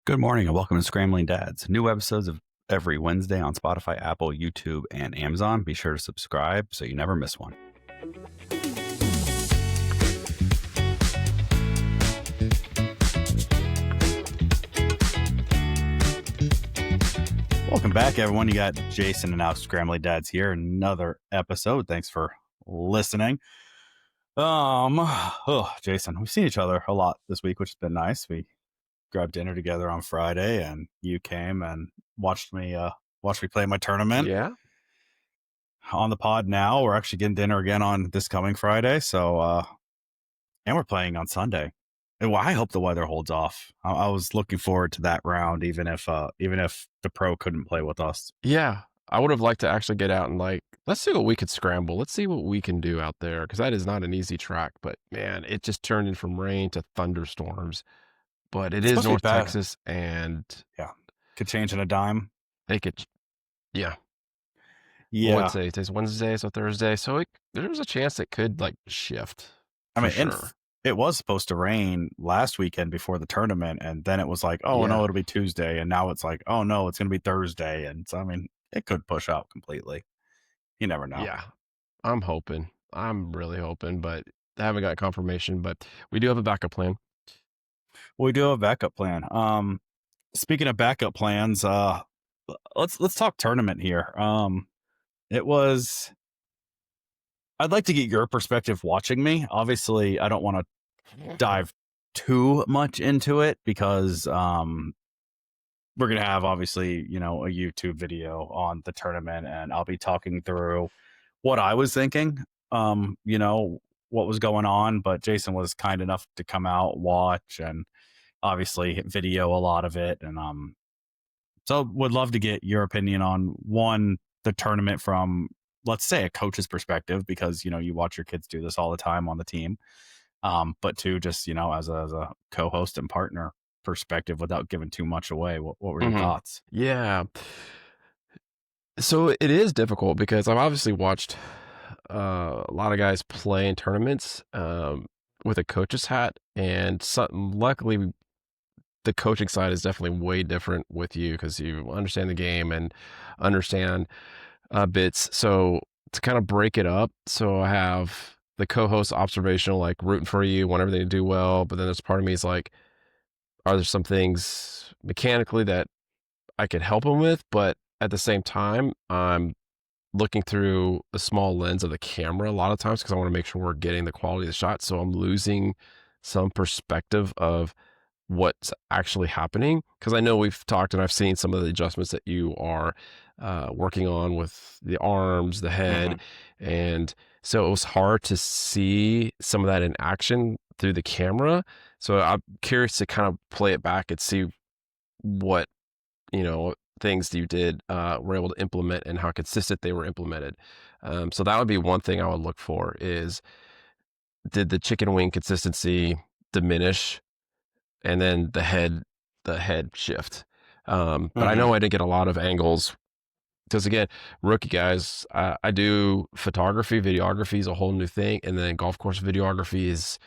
Good morning and welcome to Scrambling Dads. New episodes of every Wednesday on Spotify, Apple, YouTube, and Amazon. Be sure to subscribe so you never miss one. Welcome back, everyone. You got Jason and now Scrambling Dads here. Another episode. Thanks for listening. Jason, we've seen each other a lot this week, which has been nice. We grabbed dinner together on Friday, and you came and watched me play my tournament. Yeah. On the pod now. We're actually getting dinner again on this coming Friday. So, and we're playing on Sunday. Well, I hope the weather holds off. I was looking forward to that round, even if the pro couldn't play with us. Yeah. I would have liked to actually get out and let's see what we could scramble. Let's see what we can do out there. Because that is not an easy track, but man, it just turned in from rain to thunderstorms. But it is North Texas, and yeah, could change in a dime. They could, yeah. Yeah. What's today? Today's Wednesday, so Thursday. So there's a chance it could shift. I mean, sure. It was supposed to rain last weekend before the tournament, and then it was like, oh no, it'll be Tuesday, and now it's like, oh no, it's going to be Thursday, and so I mean, it could push out completely. You never know. Yeah, I'm hoping. I'm really hoping, but I haven't got confirmation. But we do have a backup plan. We do have a backup plan. Speaking of backup plans, let's talk tournament here. I'd like to get your perspective watching me. Obviously, I don't want to dive too much into it because we're going to have, obviously, a YouTube video on the tournament, and I'll be talking through what I was thinking, what was going on. But Jason was kind enough to come out, watch, and obviously video a lot of it. And so would love to get your opinion on the tournament from, let's say, a coach's perspective, because you watch your kids do this all the time on the team, but two, just as a co-host and partner perspective, without giving too much away. What were your thoughts? Yeah, so it is difficult because I've obviously watched a lot of guys play in tournaments with a coach's hat, and luckily the coaching side is definitely way different with you because you understand the game and understand bits. So to kind of break it up, so I have the co-host observational, rooting for you, want everything to do well, but then there's part of me is like, are there some things mechanically that I could help him with? But at the same time, I'm looking through the small lens of the camera a lot of times because I want to make sure we're getting the quality of the shot. So I'm losing some perspective of what's actually happening, because I know we've talked and I've seen some of the adjustments that you are working on with the arms, the head. And so it was hard to see some of that in action through the camera. So I'm curious to kind of play it back and see what, things you did were able to implement and how consistent they were implemented. So that would be one thing I would look for is, did the chicken wing consistency diminish? And then the head shift. But I know I didn't get a lot of angles because, again, rookie guys, I do photography. Videography is a whole new thing. And then golf course videography is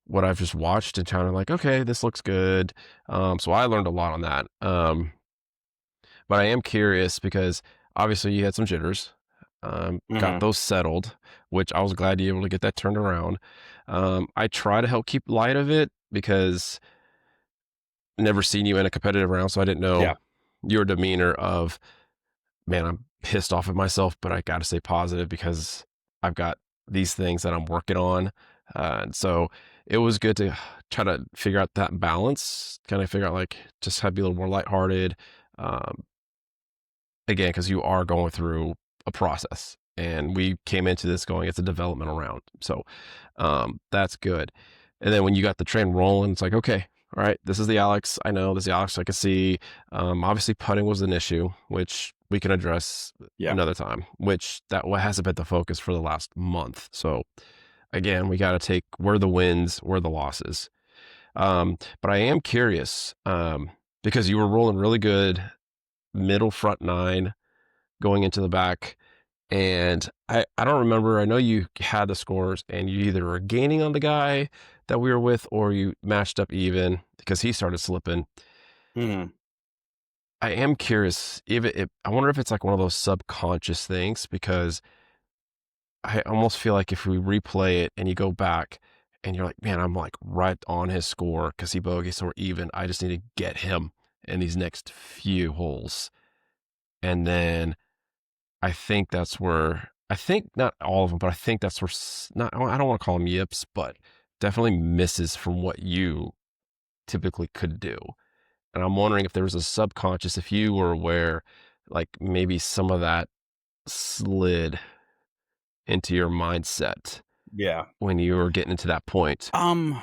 what I've just watched and kind of like, okay, this looks good. So I learned a lot on that. But I am curious because obviously you had some jitters. Got those settled, which I was glad you were able to get that turned around. I try to help keep light of it because never seen you in a competitive round, so I didn't know your demeanor of, man, I'm pissed off at myself, but I got to stay positive because I've got these things that I'm working on. And so it was good to try to figure out that balance, kind of figure out just have to be a little more lighthearted. Again, because you are going through a process, and we came into this going, it's a developmental round. So that's good. And then when you got the train rolling, it's like, okay, all right, this is the Alex. I know this is the Alex I can see. Obviously, putting was an issue, which we can address another time, which that hasn't been the focus for the last month. So again, we got to take where the wins, where the losses. But I am curious because you were rolling really good, middle front nine, going into the back. And I don't remember. I know you had the scores and you either were gaining on the guy that we were with or you matched up even because he started slipping. Mhm. I am curious if I wonder if it's like one of those subconscious things because I almost feel like if we replay it and you go back and you're like, man, I'm like right on his score because he bogeyed, so we're even. I just need to get him in these next few holes. And then I think that's where, I think not all of them, but I think that's where, not, I don't want to call them yips, but definitely misses from what you typically could do. And I'm wondering if there was a subconscious, if you were aware, like maybe some of that slid into your mindset Yeah. when you were getting into that point. Um,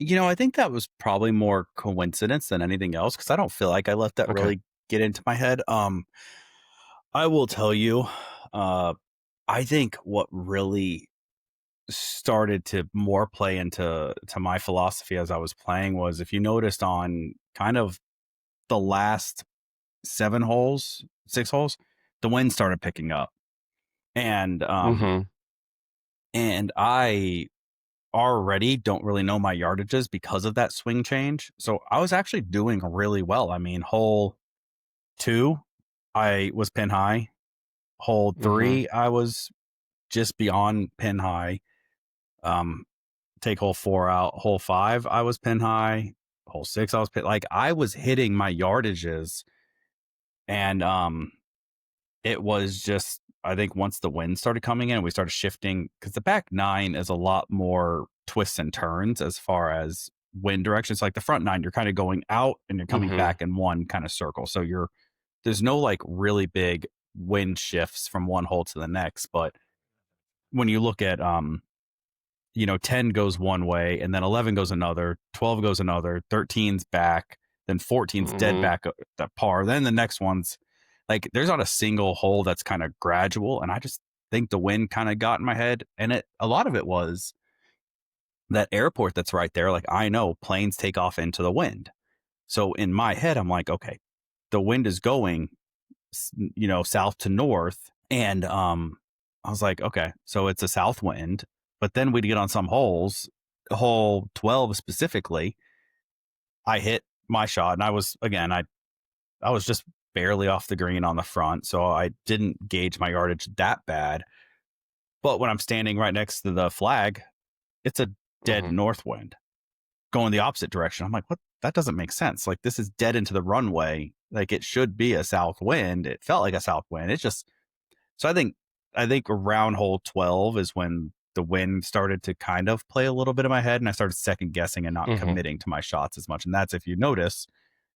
I think that was probably more coincidence than anything else because I don't feel like I let that Okay. really get into my head. I will tell you, uh, I think what really started to more play into my philosophy as I was playing was if you noticed on kind of the last 7 holes, 6 holes, the wind started picking up. And Mm-hmm. I already don't really know my yardages because of that swing change. So I was actually doing really well. I mean, hole 2, I was pin high. Hole Mm-hmm. 3, I was just beyond pin high. Um, take hole 4 out. Hole 5, I was pin high. Hole 6, I was pin like I was hitting my yardages, and it was just I think once the wind started coming in, we started shifting because the back nine is a lot more twists and turns as far as wind directions. Like the front nine, you're kind of going out and you're coming Mm-hmm. back in one kind of circle. So there's no like really big wind shifts from one hole to the next. But when you look at 10 goes one way and then 11 goes another, 12 goes another, 13's back, then 14's dead Mm-hmm. back at par. Then the next one's like there's not a single hole that's kind of gradual. And I just think the wind kind of got in my head. And a lot of it was that airport that's right there. Like I know planes take off into the wind. So in my head, I'm like, okay, the wind is going, south to north. And I was like, okay, so it's a south wind. But then we'd get on some holes, hole 12 specifically. I hit my shot, and I was again, I was just barely off the green on the front, so I didn't gauge my yardage that bad. But when I'm standing right next to the flag, it's a dead Mm-hmm. north wind going the opposite direction. I'm like, what? That doesn't make sense. Like this is dead into the runway. Like it should be a south wind. It felt like a south wind. It's just so I think around hole 12 is when the wind started to kind of play a little bit in my head and I started second guessing and not Mm-hmm. committing to my shots as much. And that's if you notice,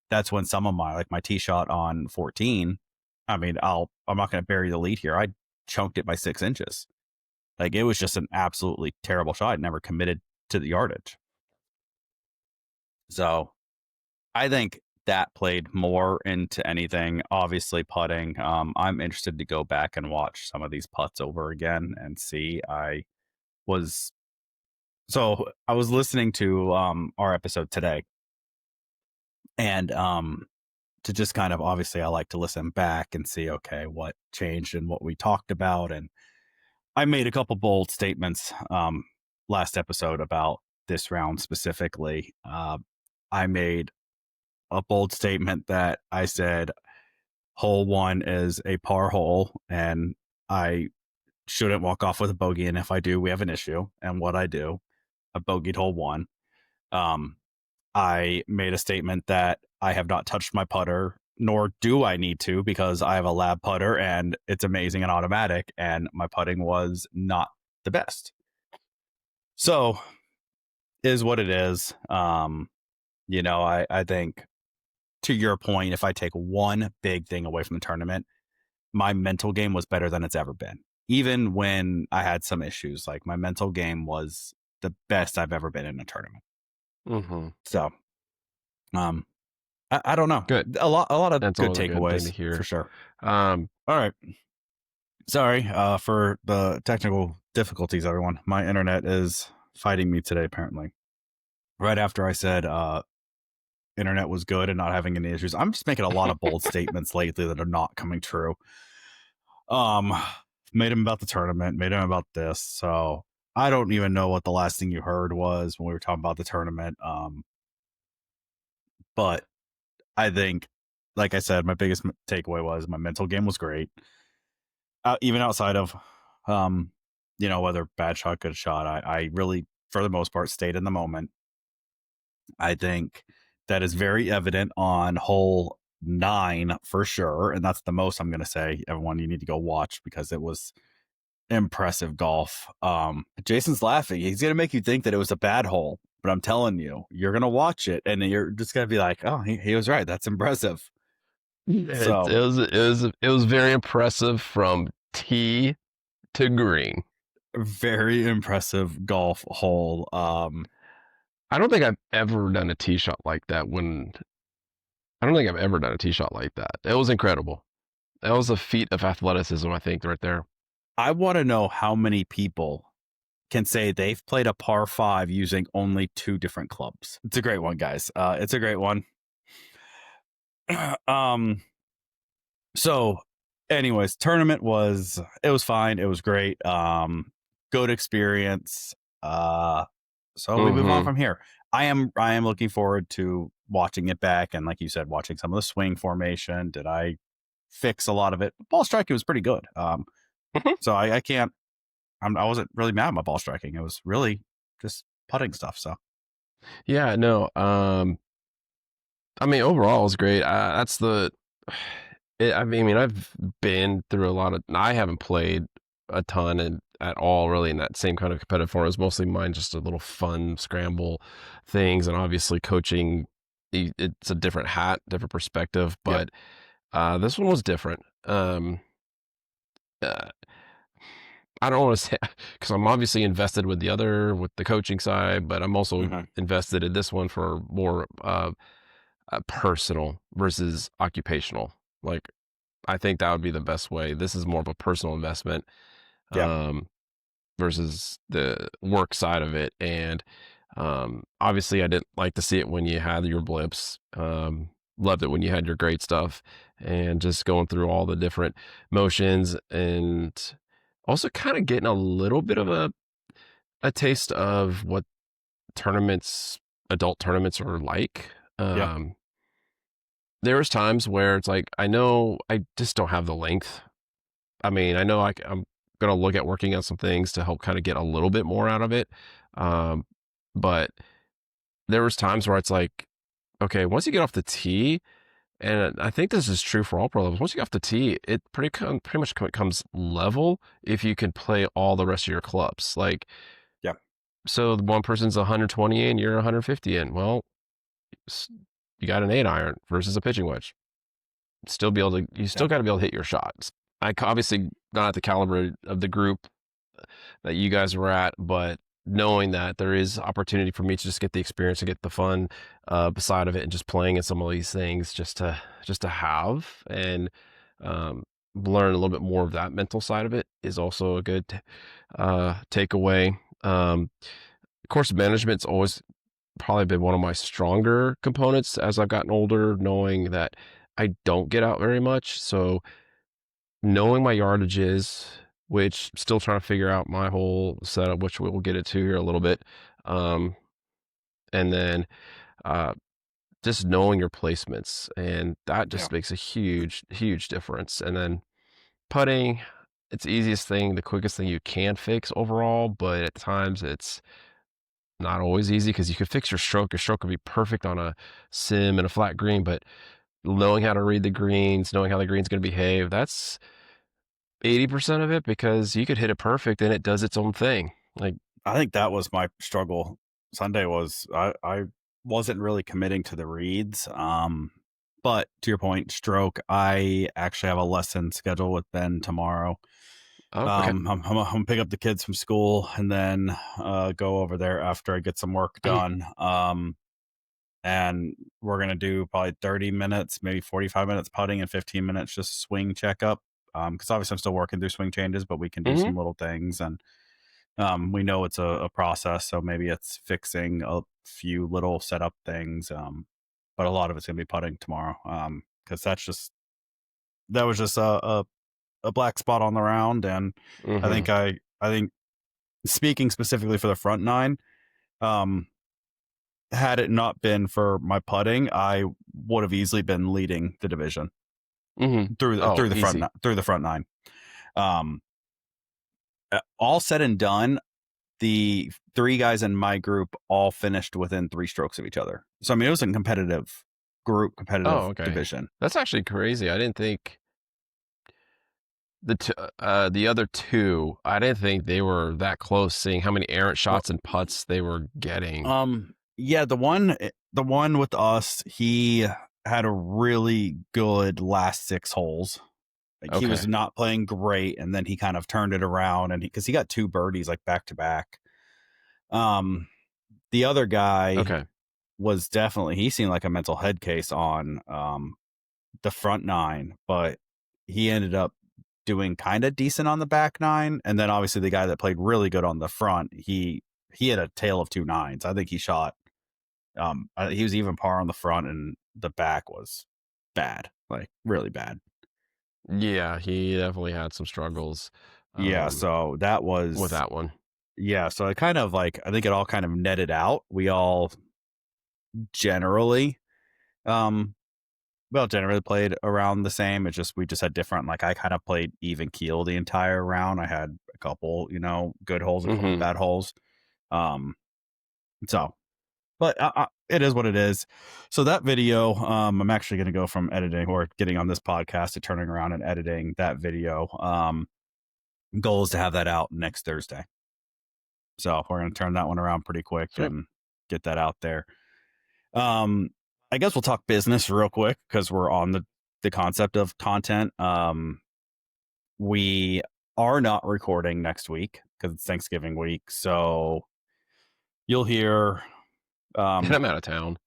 that's when some of my tee shot on 14, I mean, I'm not going to bury the lead here. I chunked it by 6 inches. Like it was just an absolutely terrible shot. I never committed to the yardage. So I think that played more into anything. Obviously, putting. I'm interested to go back and watch some of these putts over again and see. Was I was listening to our episode today, and to just kind of obviously I like to listen back and see okay what changed and what we talked about, and I made a couple bold statements last episode about this round specifically. I made a bold statement that I said hole 1 is a par hole and I shouldn't walk off with a bogey. And if I do, we have an issue. And what I do, I bogeyed hole 1. Um, I made a statement that I have not touched my putter, nor do I need to because I have a lab putter and it's amazing and automatic. And my putting was not the best. So is what it is. I think to your point, if I take one big thing away from the tournament, my mental game was better than it's ever been. Even when I had some issues, like my mental game was the best I've ever been in a tournament. Mm-hmm. So, um, I don't know. Good. A lot of That's good always a good thing to takeaways for hear. sure. Um, All right. Sorry, for the technical difficulties, everyone. My internet is fighting me today, apparently. Right after I said, internet was good and not having any issues. I'm just making a lot of bold statements lately that are not coming true. Um, made him about the tournament, made him about this. So I don't even know what the last thing you heard was when we were talking about the tournament. But I think, like I said, my biggest takeaway was my mental game was great. Even outside of, um, whether bad shot, good shot, I really, for the most part, stayed in the moment. I think that is very evident on hole 9 for sure, and that's the most I'm going to say. Everyone, you need to go watch because it was impressive golf. Jason's laughing. He's going to make you think that it was a bad hole, but I'm telling you, you're going to watch it and you're just going to be like, oh, he was right. That's impressive. It So was it was very impressive from tee to green. very impressive golf hole. I don't think I've ever done a tee shot like that I don't think I've ever done a tee shot like that. It was incredible. That was a feat of athleticism, I think, right there. I want to know how many people can say they've played a par 5 using only 2 different clubs. It's a great one, guys. It's a great one. um, so anyways, tournament was it was fine. It was great. Good experience. So we move on Mhm. from here. I am looking forward to watching it back and like you said, watching some of the swing formation. Did I fix a lot of it? Ball striking was pretty good. Mhm. So I can't I wasn't really mad at my ball striking. It was really just putting stuff. So Yeah, no, I mean, overall, it was great. That's the I mean, I've been through a lot of I haven't played a ton and at all really in that same kind of competitive form. It was mostly mine just a little fun scramble things, and obviously coaching, it's a different hat, different perspective, yep. but, this one was different. Uh I don't want to say because I'm obviously invested with the coaching side, but I'm also Hmm. invested in this one for more personal versus occupational. Like I think that would be the best way. This is more of a personal investment Yeah. um, versus the work side of it. And obviously, I didn't like to see it when you had your blips. Loved it when you had your great stuff, and just going through all the different motions and also kind of getting a little bit of a taste of what tournaments, adult tournaments are like. Yep. There was times where it's like, I know I just don't have the length. I mean, I know I'm going to look at working on some things to help kind of get a little bit more out of it. Um, but there was times where it's like, okay, once you get off the tee, and I think this is true for all pro levels. Once you get off the tee, it pretty much comes level if you can play all the rest of your clubs. Like, Yep. so the one person's 120 in, you're 150 in. Well, you got an 8 iron versus a pitching wedge. Still be able to, you still Yep. got to be able to hit your shots. Obviously not at the caliber of the group that you guys were at, but knowing that there is opportunity for me to just get the experience and get the fun beside of it and just playing in some of these things just to have and um, learn a little bit more of that mental side of it is also a good takeaway. Course management's always probably been one of my stronger components as I've gotten older, knowing that I don't get out very much. So knowing my yardages, which still trying to figure out my whole setup, which we'll get into here a little bit. Um, and then uh, just knowing your placements, and that Yeah. just makes a huge, huge difference. And then putting, it's the easiest thing, the quickest thing you can fix overall, but at times it's not always easy because you could fix your stroke. Your stroke could be perfect on a sim and a flat green, but knowing how to read the greens, knowing how the green's going to behave, that's 80% of it because you could hit it perfect and it does its own thing. Like, I think that was my struggle. Sunday was I wasn't really committing to the reads. But to your point, stroke. I actually have a lesson scheduled with Ben tomorrow. oh, okay. I'm gonna pick up the kids from school and then go over there after I get some work done. And we're gonna do probably 30 minutes, maybe 45 minutes putting and 15 minutes just swing checkup. Because obviously I'm still working through swing changes, but we can do Hmm. some little things and we know it's a process, so maybe it's fixing a few little setup things, but a lot of it's gonna be putting tomorrow, because that was just a black spot on the round, and Hmm. I think speaking specifically for the front nine, um, had it not been for my putting, I would have easily been leading the division Mm-hmm. Oh, easy. through the front nine. Um, all said and done, the three guys in my group all finished within 3 strokes of each other. So I mean, it was a competitive group, Oh, competitive okay. division. That's actually crazy. I didn't think the other two, I didn't think they were that close, seeing how many errant Well, shots and putts they were getting. yeah, the one with us, he had a really good last 6 holes. Like he was Okay. not playing great, and then he kind of turned it around, and because he got 2 birdies like back to back. Um, the other guy Okay. was definitely, he seemed like a mental head case on the front nine, but he ended up doing kind of decent on the back nine, and then obviously the guy that played really good on the front, he had a tail of 2 nines. I think he shot he was even par on the front, and the back was bad, like really bad. Yeah, he definitely had some struggles Yeah, so that with was that one. yeah, so it kind of like, I think it all kind of netted out. We all generally um generally played around the same. It's just we just had different, like I kind of played even keel the entire round. I had a couple, good holes, a couple Mm-hmm. bad holes. Um so but it is what it is. So that video, I'm actually going to go from editing or getting on this podcast to turning around and editing that video. Goal is to have that out next Thursday. So we're going to turn that one around pretty quick Sweet. and get that out there. Um, I guess we'll talk business real quick because we're on the concept of content. We are not recording next week because it's Thanksgiving week. So you'll hear And um I'm out of town.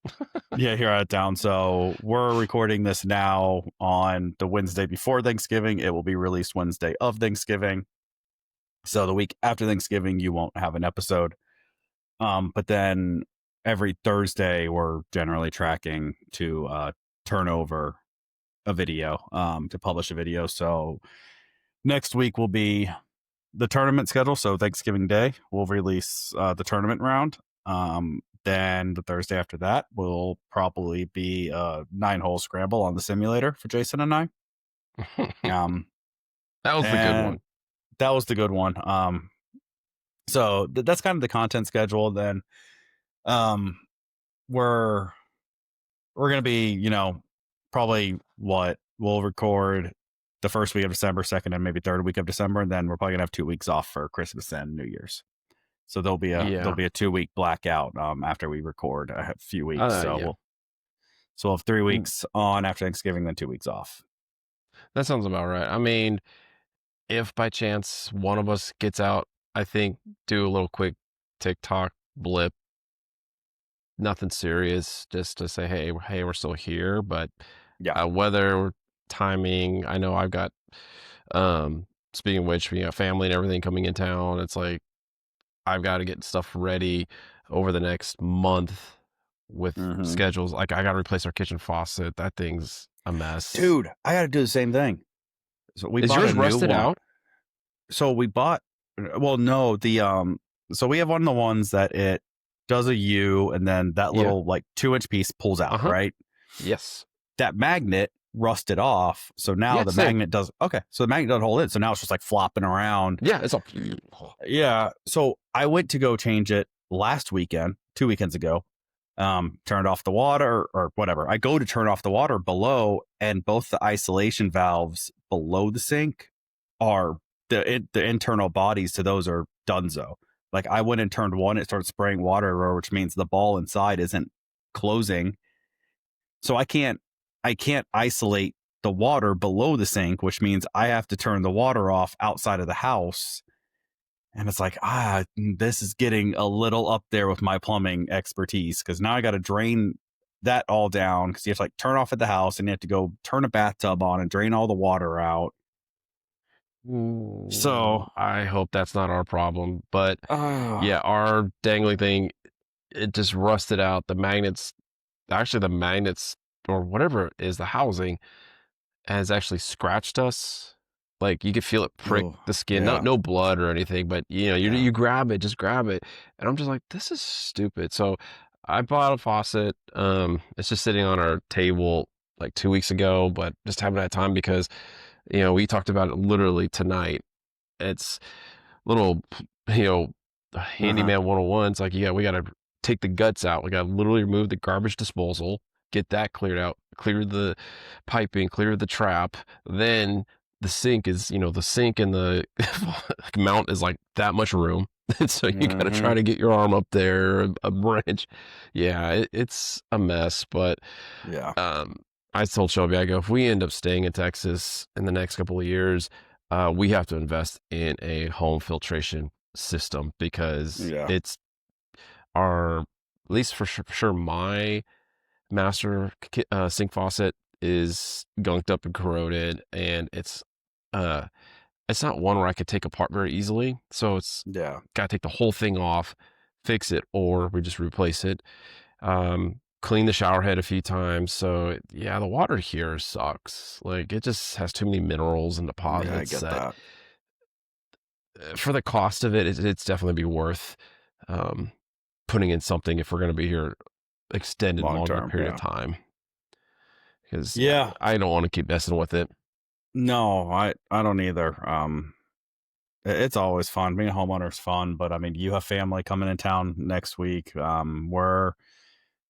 yeah, here out of town. So we're recording this now on the Wednesday before Thanksgiving. It will be released Wednesday of Thanksgiving. So the week after Thanksgiving, you won't have an episode. But then every Thursday, we're generally tracking to turn over a video, to publish a video. So next week will be the tournament schedule. So Thanksgiving Day, we'll release the tournament round. Then the Thursday after that will probably be a 9-hole scramble on the simulator for Jason and I. Um, That was the good and one. that was the good one. So that's kind of the content schedule. Then um, we're gonna be, probably what we'll record the first week of December, second and maybe third week of December, and then we're probably gonna have 2 weeks off for Christmas and New Year's. So there'll Yeah. be a 2 week blackout after we record a few weeks. So Yeah. we'll have 3 Mm, weeks on after Thanksgiving, then 2 weeks off. that sounds about right. I mean, if by chance one of us gets out, I think do a little quick TikTok blip, nothing serious, just to say, hey, we're still here. But Yeah. weather, timing, I know I've got, speaking of which, family and everything coming in town. It's like, I've got to get stuff ready over the next month with Mm-hmm. schedules. Like, I got to replace our kitchen faucet. That thing's a mess. Dude, I got to do the same thing. So we Is bought a yours new rusted one. out? So we bought, well, no, so we have one of the ones that it does a U, and then that Yeah. little like 2-inch piece pulls out, Uh-huh. right? Yes. That magnet rusted off. So now Yeah, the same. magnet does, okay. So the magnet doesn't hold it. So now it's just like flopping around. Yeah, it's all. Yeah. So I went to go change it last weekend, 2 weekends ago. Turned off the water or whatever. I go to turn off the water below, and both the isolation valves below the sink are the internal bodies to those are donezo. Like I went and turned one, it started spraying water everywhere, which means the ball inside isn't closing. So I can't isolate the water below the sink, which means I have to turn the water off outside of the house. And it's like, this is getting a little up there with my plumbing expertise because now I got to drain that all down because you have to like turn off at the house and you have to go turn a bathtub on and drain all the water out. So, I hope that's not our problem. But uh, yeah, our dangling thing, it just rusted out. The magnets or whatever it is, the housing has actually scratched us. Like you could feel it prick oh, the skin. yeah, No blood or anything, but yeah. you grab it, just grab it. And I'm just like, this is stupid. So I bought a faucet. It's just sitting on our table like 2 weeks ago, but just haven't had time because, we talked about it literally tonight. It's little, you know, Uh-huh. handyman 101. It's like, yeah, we got to take the guts out. We got to literally remove the garbage disposal, get that cleared out, clear the piping, clear the trap. Then the sink is, the sink and the mount is like that much room. And so you got to try Mhm. to get your arm up there, a branch. Yeah, it's a mess. But Yeah. um, I told Shelby, I go, if we end up staying in Texas in the next couple of years, we have to invest in a home filtration system because Yeah. it's our, at least for sure, my master sink faucet is gunked up and corroded, and it's not one where I could take apart very easily. So it's Yeah. got to take the whole thing off, fix it, or we just replace it. Clean the shower head a few times. So yeah, the water here sucks. Like it just has too many minerals and Yeah, I deposits get that that. for the cost of it, it's definitely be worth um, putting in something if we're going to be here extended Long longer term, period of yeah. time. Because yeah, Yeah. I don't want to keep messing with it. No, I don't either. It's always fun. Being a homeowner is fun, but I mean, you have family coming in town next week. We're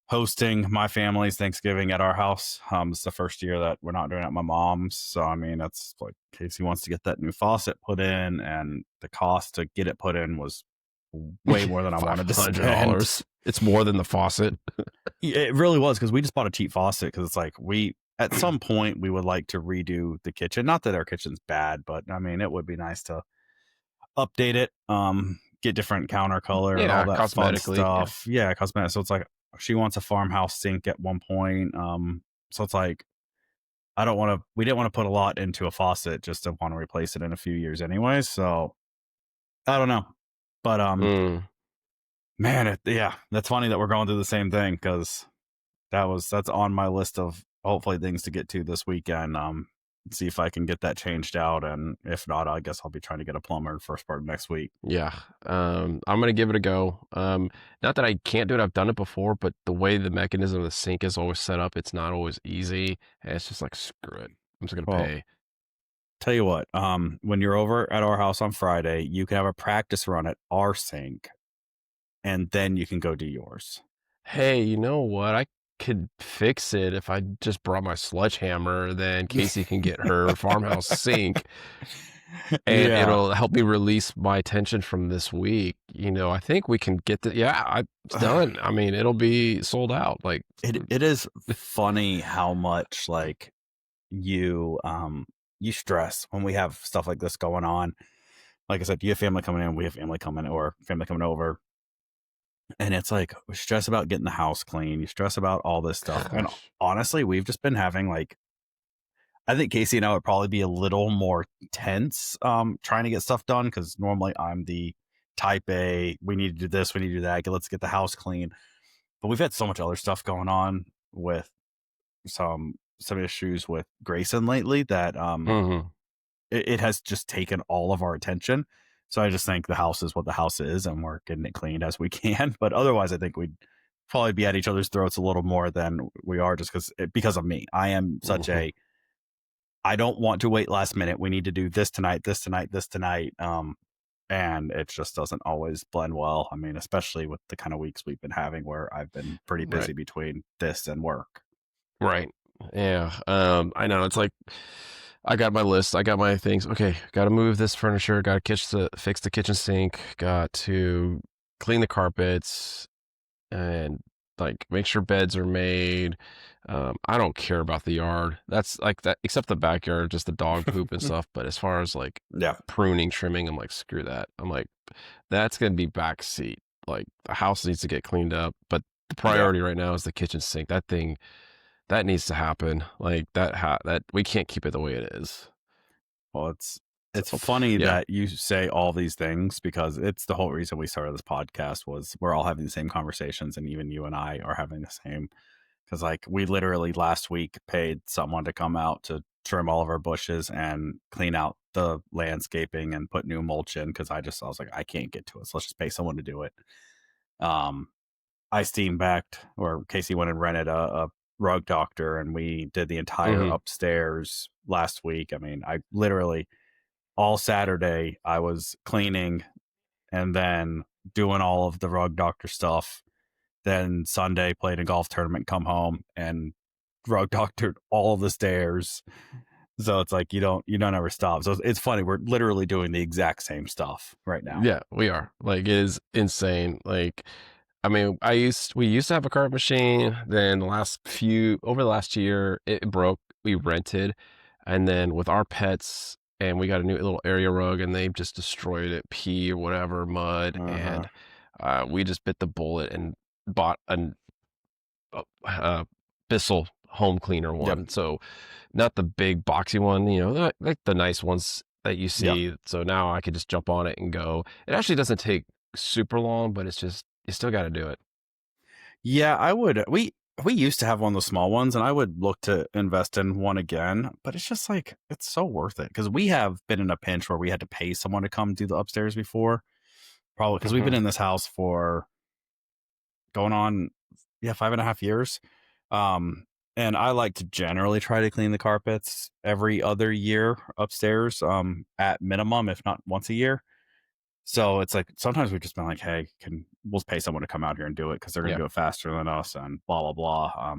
hosting my family's Thanksgiving at our house. It's the first year that we're not doing it at my mom's. So I mean, that's like Casey wants to get that new faucet put in, and the cost to get it put in was way more than I Five wanted to hundred spend. dollars. It's more than the faucet. It really was because we just bought a cheap faucet because it's like we at some point we would like to redo the kitchen. Not that our kitchen's bad, but I mean it would be nice to update it, get different counter color and all Yeah, that fun cosmetically. Yeah. stuff. Yeah, cosmetic. So it's like she wants a farmhouse sink at one point. So it's like I don't want to. We didn't want to put a lot into a faucet just to want to replace it in a few years anyway. So I don't know, but Mm, man, yeah, that's funny that we're going through the same thing because that's on my list of hopefully things to get to this weekend. See if I can get that changed out, and if not, I guess I'll be trying to get a plumber the first part of next week. yeah. I'm gonna give it a go. Not that I can't do it. I've done it before, but the way the mechanism of the sink is always set up, it's not always easy. And it's just like screw it. I'm just gonna Well, pay. tell you what, when you're over at our house on Friday, you can have a practice run at our sink, and then you can go do yours. Hey, you know what? I could fix it if I just brought my sledgehammer. Then Casey can get her farmhouse sink, and Yeah. it'll help me release my tension from this week. I think we can get the yeah, it's done. I mean, it'll be sold out. Like, It is funny how much like you stress when we have stuff like this going on. Like I said, you have family coming in, we have family coming or family coming over. And it's like we stress about getting the house clean. You stress about all this stuff. And gosh, honestly, we've just been having like I think Casey and I would probably be a little more tense trying to get stuff done because normally I'm the type A, we need to do this, we need to do that. Let's get the house clean. But we've had so much other stuff going on with some issues with Grayson lately that hmm it has just taken all of our attention. So I just think the house is what the house is, and we're getting it cleaned as we can. But otherwise, I think we'd probably be at each other's throats a little more than we are, just because of me. I am such hmm a I don't want to wait last minute. We need to do this tonight, this tonight, this tonight. And it just doesn't always blend well. I mean, especially with the kind of weeks we've been having where I've been pretty right, busy between this and work. right, yeah. I know. It's like I got my list. I got my things. Okay, got to move this furniture. Got to fix the kitchen sink. Got to clean the carpets and like make sure beds are made. I don't care about the yard. That's like that, except the backyard, just the dog poop and stuff. But as far as like Yeah. pruning, trimming, I'm like, screw that. I'm like, that's gonna be backseat. Like the house needs to get cleaned up, but the Yeah. priority right now is the kitchen sink. That thing that needs to happen. Like that we can't keep it the way it is. Well, it's So funny yeah, that you say all these things because it's the whole reason we started this podcast was we're all having the same conversations, and even you and I are having the same because like we literally last week paid someone to come out to trim all of our bushes and clean out the landscaping and put new mulch in because I was like I can't get to it, so let's just pay someone to do it. Um, I steam backed, or Casey went and rented a rug doctor, and we did the entire Mhm. upstairs last week. I mean, I literally all Saturday I was cleaning and then doing all of the rug doctor stuff. Then Sunday played a golf tournament, come home and rug doctored all of the stairs. So it's like you don't ever stop. So it's funny. We're literally doing the exact same stuff right now. Yeah, we are. Like, it is insane. Like, I mean, we used to have a carpet machine, then over the last year, it broke. We rented, and then with our pets, and we got a new little area rug, and they just destroyed it, pee or whatever, mud, Uh-huh. and we just bit the bullet and bought an Bissell home cleaner Yep. one. So not the big boxy one, like the nice ones that you Yep. see. So now I could just jump on it and go. It actually doesn't take super long, but it's just you still got to do it. Yeah, I would. We used to have one of the small ones, and I would look to invest in one again. But it's just like it's so worth it because we have been in a pinch where we had to pay someone to come do the upstairs before, probably because we've been Hmm. in this house for going on, yeah, 5.5 years. Um, and I like to generally try to clean the carpets every other year upstairs, at minimum, if not once a year. So it's like sometimes we've just been like, hey, can we'll pay someone to come out here and do it because they're gonna Yeah. do it faster than us and blah blah blah.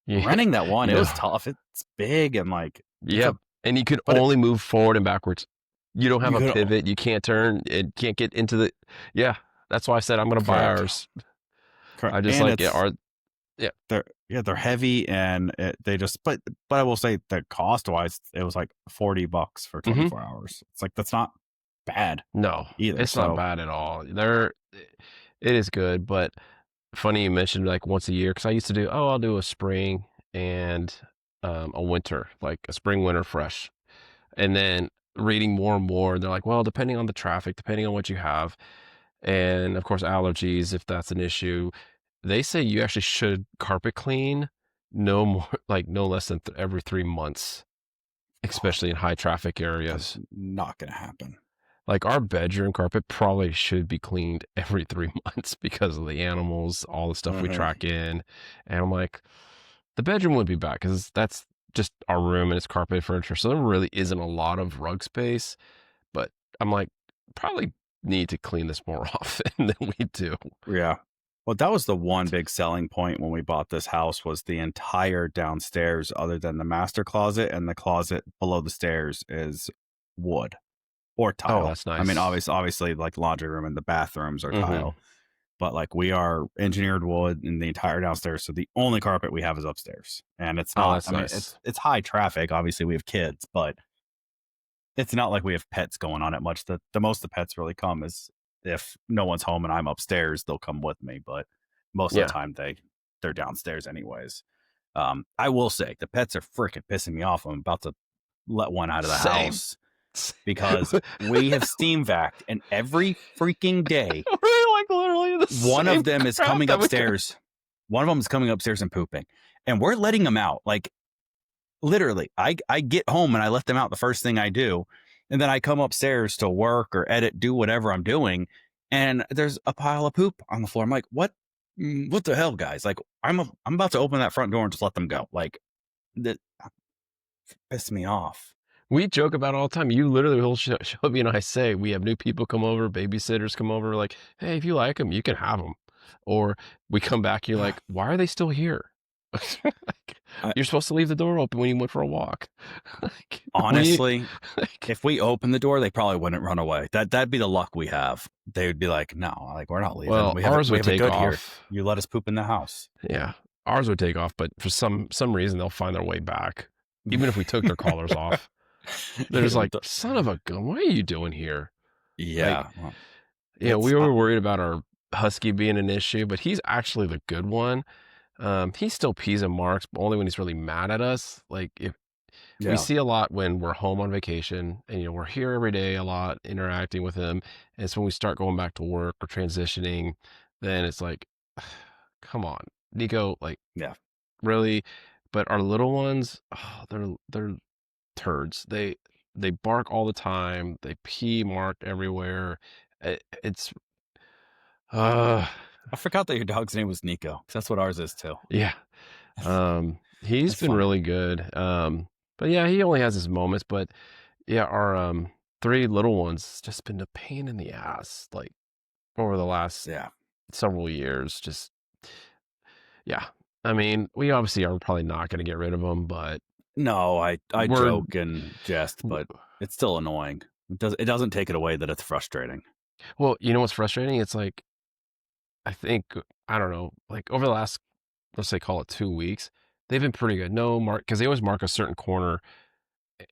Yeah. Renting that one, it was Yeah. tough. It's big and like it's Yep. a And you can but it only move forward and backwards. You don't have you a could pivot. You can't turn. It can't get into the. Yeah. That's why I said I'm going to buy correct ours. correct I just and like it. it's Yeah. they're heavy and they just but I will say that cost wise it was like $40 for Hmm. 24 hours. It's like that's not bad No, either. it's not So bad at all. It is good, but funny you mentioned like once a year because I used to do, oh, I'll do a spring and a winter, like a spring, winter, fresh. And then reading more and more, they're like, well, depending on the traffic, depending on what you have, and of course, allergies, if that's an issue, they say you actually should carpet clean no more, like no less than every 3 months, especially in high traffic that's areas. not gonna happen. Like our bedroom carpet probably should be cleaned every 3 months because of the animals, all the stuff we Uh-huh. track in. And I'm like, the bedroom would be bad because that's just our room and it's carpet furniture. So there really isn't a lot of rug space. But I'm like, probably need to clean this more often than we do. Yeah. Well, that was the one big selling point when we bought this house was the entire downstairs, other than the master closet and the closet below the stairs is wood or Oh, tile. that's I mean, nice. obviously, like laundry room and the bathrooms are Hmm. tile, but like we are engineered wood in the entire downstairs. So the only carpet we have is upstairs, and it's Oh, not. that's I mean, nice. it's high traffic. Obviously, we have kids, but it's not like we have pets going on it much. The most the pets really come is if no one's home and I'm upstairs, they'll come with me. But most of the Yeah. time they're downstairs anyways. I will say the pets are freaking pissing me off. I'm about to let one out of the Same. house because we have steam vac and every freaking day We're like literally the one same of them is crap coming that we got. upstairs. One of them is coming upstairs and pooping, and we're letting them out. Like literally, I get home and I let them out the first thing I do, and then I come upstairs to work or edit, do whatever I'm doing, and there's a pile of poop on the floor. I'm like, what? What the hell, guys? Like, I'm about to open that front door and just let them go. Like that pissed me off. We joke about it all the time. You literally will show me and I say, we have new people come over, babysitters come over, like, hey, if you like them, you can have them. Or we come back, you're like, why are they still here? Like, I, you're supposed to leave the door open when you went for a walk. Like, we, honestly, like, if we open the door, they probably wouldn't run away. That'd be the luck we have. They would be like, no, like we're not leaving. well, ours We would have it take good here. off. You let us poop in the house. Yeah, ours would take off, but for some reason, they'll find their way back. Even if we took their collars off, they're just like, son of a gun, what are you doing here? Like, Yeah, well, we it's were worried about our husky being an issue, but he's actually the good one. He still pees and marks, but only when he's really mad at us. Like if we yeah. see a lot when we're home on vacation and we're here every day a lot interacting with him. And it's when we start going back to work or transitioning, then it's like, come on, Nico, like Yeah. really? But our little ones, oh, they're turds. They bark all the time. They pee mark everywhere. It's uh I forgot that your dog's name was Nico, 'cause that's what ours is too. Yeah. He's That's been funny. really good. But yeah, he only has his moments, but yeah, our 3 little ones just been a pain in the ass, like, over the last Yeah. several years, just yeah. I mean, we obviously are probably not gonna get rid of them, but No, I we're joke and jest, w but it's still annoying. It doesn't take it away that it's frustrating. well, you know what's frustrating? It's like, I think, I don't know, like, over the last, let's say, call it 2 weeks, they've been pretty good. No mark, because they always mark a certain corner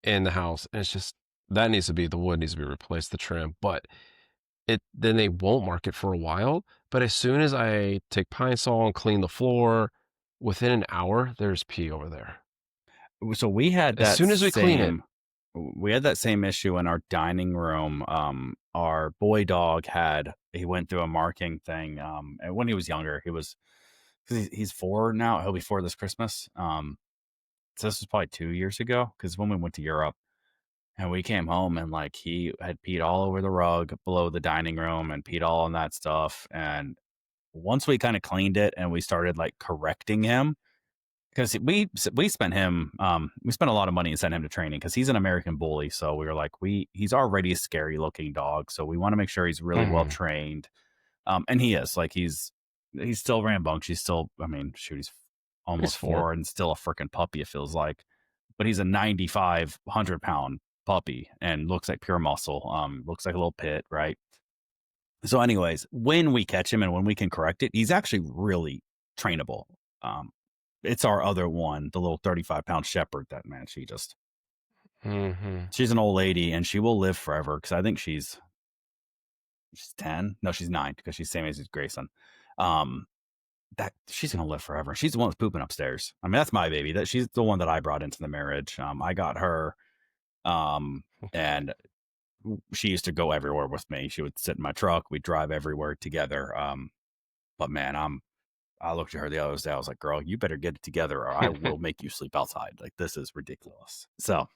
in the house, and it's just that needs to be the wood needs to be replaced, the trim, but it then they won't mark it for a while, but as soon as I take Pine Sol and clean the floor, within an hour, there's pee over there. So we had As that soon as we clean it. same issue in our dining room. Our boy dog he went through a marking thing. And when he was younger, because he's 4 now. He'll be 4 this Christmas. So this was probably 2 years ago. Because when we went to Europe and we came home and like he had peed all over the rug below the dining room and peed all on that stuff. And once we kind of cleaned it and we started like correcting him, because we spent a lot of money and sent him to training because he's an American bully. So we were like, he's already a scary looking dog, so we want to make sure he's really well Mhm. trained. And he is like he's still rambunctious. He's still, I mean, shoot, he's He's almost 4. 4 and still a freaking puppy. It feels like, but he's a 9,500 pound puppy and looks like pure muscle. Looks like a little pit, right? So, anyways, when we catch him and when we can correct it, he's actually really trainable. Um, it's our other one, the little 35-pound shepherd. That man, Mhm. she's an old lady and she will live forever because I think she's 10. No, she's 9 because she's the same age as Grayson. Um, that she's gonna live forever. She's the one that's pooping upstairs. I mean, that's my baby. That she's the one that I brought into the marriage. I got her, and she used to go everywhere with me. She would sit in my truck. We'd drive everywhere together. But man, I looked at her the other day. I was like, girl, you better get it together or I will make you sleep outside. Like, this is ridiculous. So,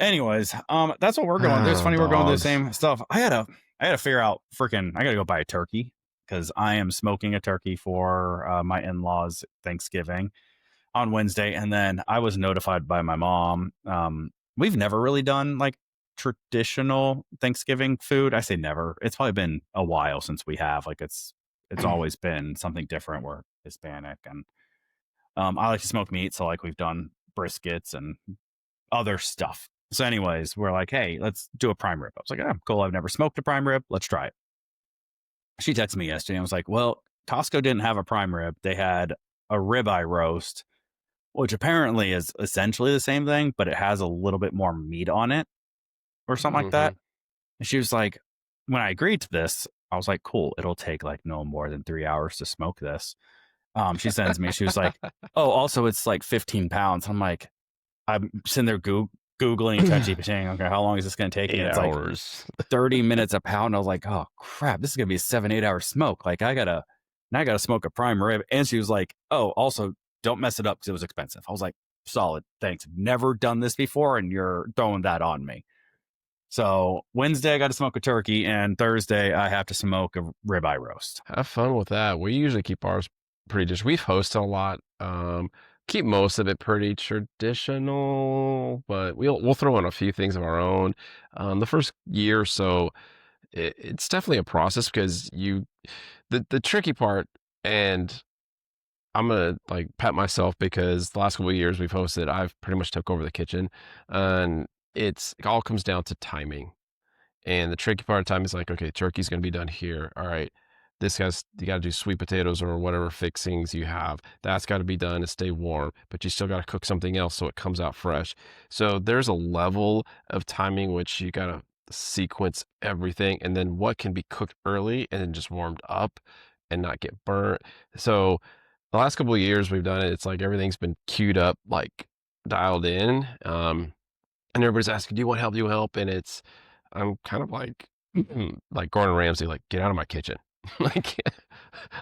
anyways, that's what we're going through. It's Ah, funny we're going through the dogs. same stuff. I had to figure out I gotta go buy a turkey because I am smoking a turkey for my in-laws Thanksgiving on Wednesday. And then I was notified by my mom. We've never really done like traditional Thanksgiving food. I say never. It's probably been a while since we have. Like it's always been something different. We're Hispanic and I like to smoke meat, so like we've done briskets and other stuff. So, anyways, we're like, hey, let's do a prime rib. I was like, oh, cool. I've never smoked a prime rib. Let's try it. She texted me yesterday and was like, well, Costco didn't have a prime rib. They had a ribeye roast, which apparently is essentially the same thing, but it has a little bit more meat on it or something like that. Mhm. And she was like, when I agreed to this, I was like, cool. It'll take like no more than 3 hours to smoke this. She sends me, she was like, oh, also it's like 15 pounds. I'm like, I'm sitting there Googling and ChatGPT, okay, how long is this going to take me? 8 It's like hours. 30 minutes a pound. I was like, oh crap, this is going to be a 7, 8 hour smoke. Like now I gotta smoke a prime rib. And she was like, oh, also don't mess it up because it was expensive. I was like, solid. Thanks. Never done this before. And you're throwing that on me. So Wednesday I got to smoke a turkey and Thursday I have to smoke a ribeye roast. Have fun with that. We usually keep ours pretty just we've hosted a lot. Keep most of it pretty traditional, but we'll throw in a few things of our own. The first year or so, it's definitely a process because the tricky part, and I'm gonna like pat myself because the last couple of years we've hosted, I've pretty much took over the kitchen, and it all comes down to timing. And the tricky part of time is like, okay, turkey's gonna be done here. All right. You gotta do sweet potatoes or whatever fixings you have. That's gotta be done to stay warm, but you still gotta cook something else so it comes out fresh. So there's a level of timing which you gotta sequence everything and then what can be cooked early and then just warmed up and not get burnt. So the last couple of years we've done it, it's like everything's been queued up, like dialed in. And everybody's asking, "Do you want help? Do you want help?" And I'm kind of like, like Gordon Ramsay, like, "Get out of my kitchen." Like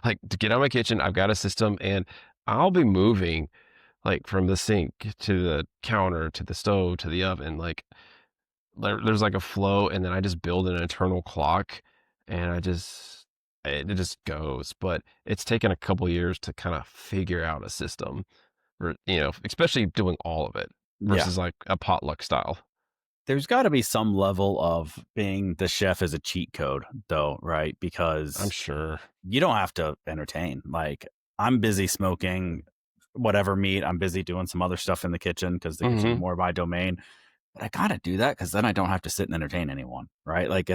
like, to get out of my kitchen, I've got a system, and I'll be moving, like, from the sink to the counter to the stove to the oven, like, there's, like, a flow, and then I just build an internal clock, and I just it just goes. But it's taken a couple years to kind of figure out a system, or especially doing all of it Yeah. versus like a potluck style. There's gotta be some level of being the chef as a cheat code though, right? I'm Because sure. you don't have to entertain. Like, I'm busy smoking whatever meat, I'm busy doing some other stuff in the kitchen because the kitchen's Hmm. more my domain, but I gotta do that because then I don't have to sit and entertain anyone, right? Like,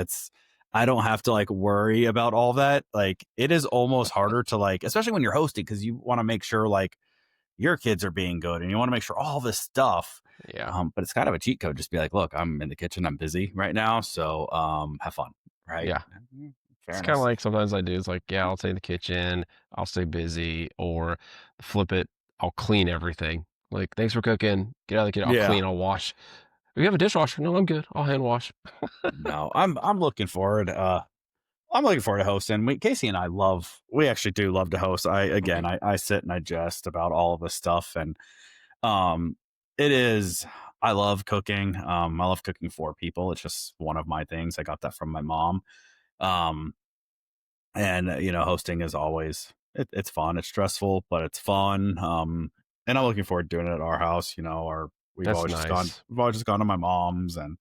I don't have to, like, worry about all that. Like, it is almost harder to, like, especially when you're hosting because you wanna make sure, like, your kids are being good and you want to make sure all this stuff. Yeah. But it's kind of a cheat code. Just be like, look, I'm in the kitchen. I'm busy right now. So have fun. Right. Yeah. It's kind of Fairness. like sometimes I do. It's like, yeah, I'll stay in the kitchen, I'll stay busy, or flip it, I'll clean everything. Like, thanks for cooking. Get out of the kitchen. I'll Yeah. clean, I'll wash. We have a dishwasher. No, I'm good. I'll hand wash. No, I'm looking forward. I'm looking forward to hosting. Casey and I we actually do love to host. I sit and I jest about all of this stuff. And um, it is, I love cooking. I love cooking for people. It's just one of my things. I got that from my mom. Um, And, hosting is always it's fun, it's stressful, but it's fun, and I'm looking forward to doing it at our house, or That's nice. we've always just gone to my mom's, and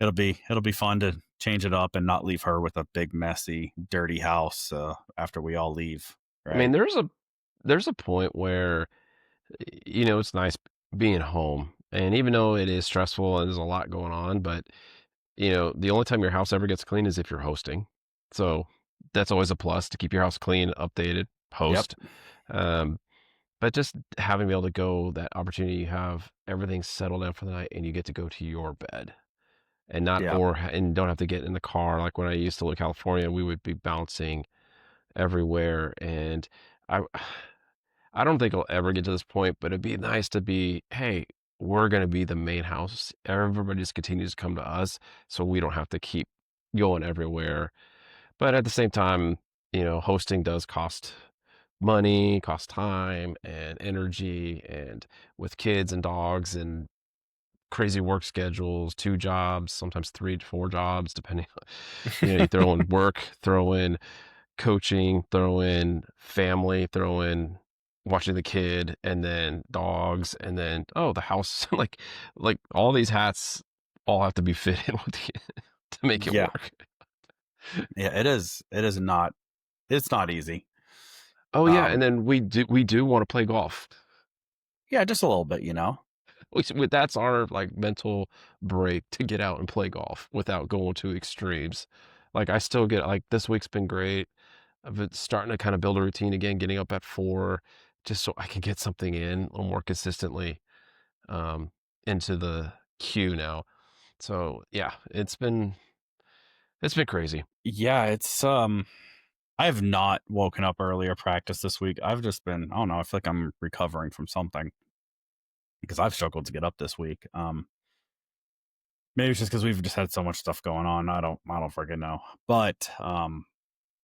it'll be fun to change it up and not leave her with a big, messy, dirty house, after we all leave, I mean, right? there's a point where it's nice being home, and even though it is stressful and there's a lot going on, but the only time your house ever gets clean is if you're hosting. So that's always a plus to keep your house clean, updated, Yep. host. Um, but just having be able to go that opportunity you have, everything's settled down for the night and you get to go to your bed and not Yeah. or and don't have to get in the car. Like when I used to live in California, we would be bouncing everywhere. And I I don't think I'll ever get to this point, but it'd be nice to be, hey, we're gonna be the main house. Everybody just continues to come to us so we don't have to keep going everywhere. But at the same time, hosting does cost money, cost time and energy, and with kids and dogs and crazy work schedules, 2 jobs, sometimes 3 to 4 jobs, depending on, you throw in work, throw in coaching, throw in family, throw in watching the kid, and then dogs, and then, oh, the house, like all these hats all have to be fitted with to make it Yeah. work. Yeah, it's not easy. Oh, yeah, and Um, then we do wanna play golf. yeah, just a little bit. That's our, like, mental break to get out and play golf without going to extremes. Like, I still get like, this week's been great. I've been starting to kinda build a routine again, getting up at 4 just so I can get something in a little more consistently, um, into the queue now. So, yeah, it's been crazy. Yeah, I have not woken up early or practiced this week. I've just been, I don't know, I feel like I'm recovering from something because I've struggled to get up this week. Maybe it's just because we've just had so much stuff going on. I don't freaking know. But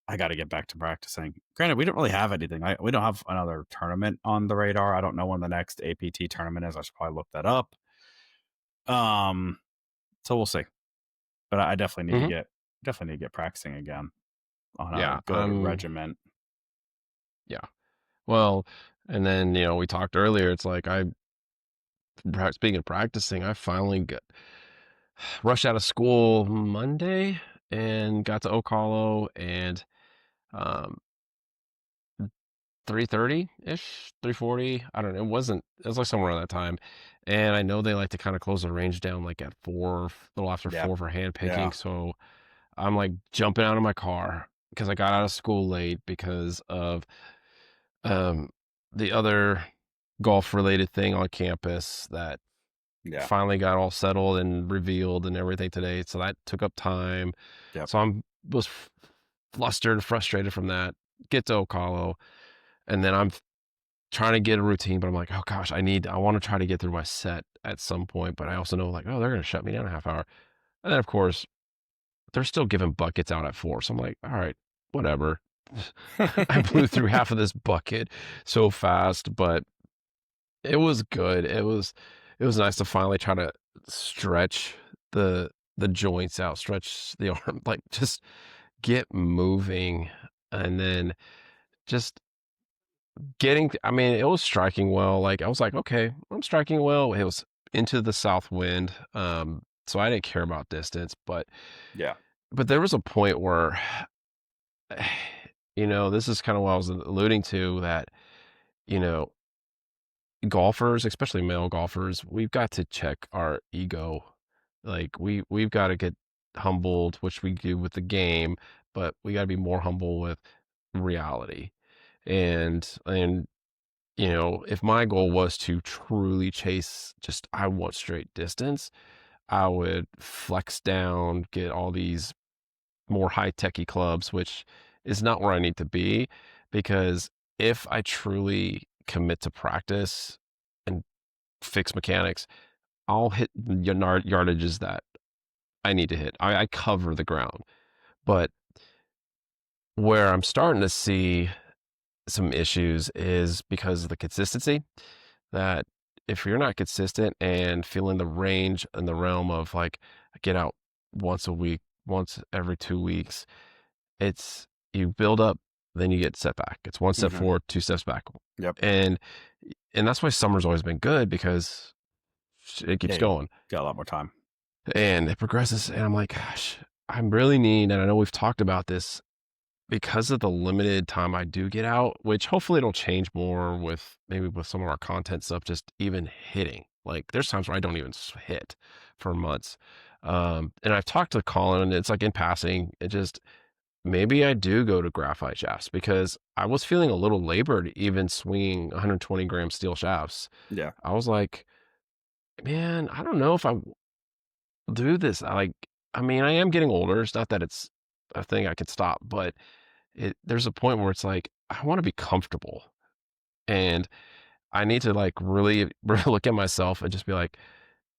I got to get back to practicing. Granted, we don't really have anything. We don't have another tournament on the radar. I don't know when the next APT tournament is. I should probably look that up. Um, so we'll see. But I Mhm. definitely need to get practicing again on a Yeah, good regiment. yeah. Well, and then, we talked earlier, it's like speaking of practicing, I finally got rushed out of school Monday and got to Ocala and um 3:30-ish, 3:40. I don't know. It was like somewhere around that time. And I know they like to kind of close the range down like at 4, a little after Yeah. 4 for hand Yeah. picking. So I'm like jumping out of my car because I got out of school late because of um the other golf related thing on campus that Yeah. finally got all settled and revealed and everything today, so that took up time. Yep. So was flustered and frustrated from that. Get to Ocala, and then I'm trying to get a routine, but I'm like, "Oh gosh, I wanna try to get through my set at some point," but I also know, like, "Oh, they're gonna shut me down a half hour." And then, of course, they're still giving buckets out at 4, so I'm like, "Alright, whatever." I blew through half of this bucket so fast, but it was good. It was nice to finally try to stretch the joints out, stretch the arm, like, just get moving. and then just I mean, it was striking well. Like I was like, okay, I'm striking well. It was into the south wind. So I didn't care about distance, Yeah. but there was a point where this is kind of what I was alluding to that, you know, golfers, especially male golfers, we've got to check our ego. Like we've got to get humbled, which we do with the game, but we got to be more humble with reality. And if my goal was to truly chase just I want straight distance, I would flex down, get all these more high-techy clubs, which is not where I need to be because if I truly commit to practice and fix mechanics, I'll hit the yardages that I need to hit. I cover the ground. But where I'm starting to see some issues is because of the consistency that if you're not consistent and feeling the range in the realm of like get out once a week, once every 2 weeks, it's you build up, then you get set back. It's one step Hmm. forward, two steps back. Yep. And and that's why summer's always been good because it Yeah. keeps You going got a lot more time. and it progresses. And I'm like, gosh, I really need, and I know we've talked about this because of the limited time I do get out, which hopefully it'll change more with maybe with some of our content stuff, just even hitting. Like there's times where I don't even hit for months. And I've talked to Colin and it's like in passing, it just maybe I do go to graphite shafts because I was feeling a little labored even swinging 120-gram steel shafts. Yeah. I was like, man, I don't know if I do this. I mean, I am getting older. It's not that it's a thing I could stop, but there's a point where it's like, I want to be comfortable and I need to like really, really look at myself and just be like,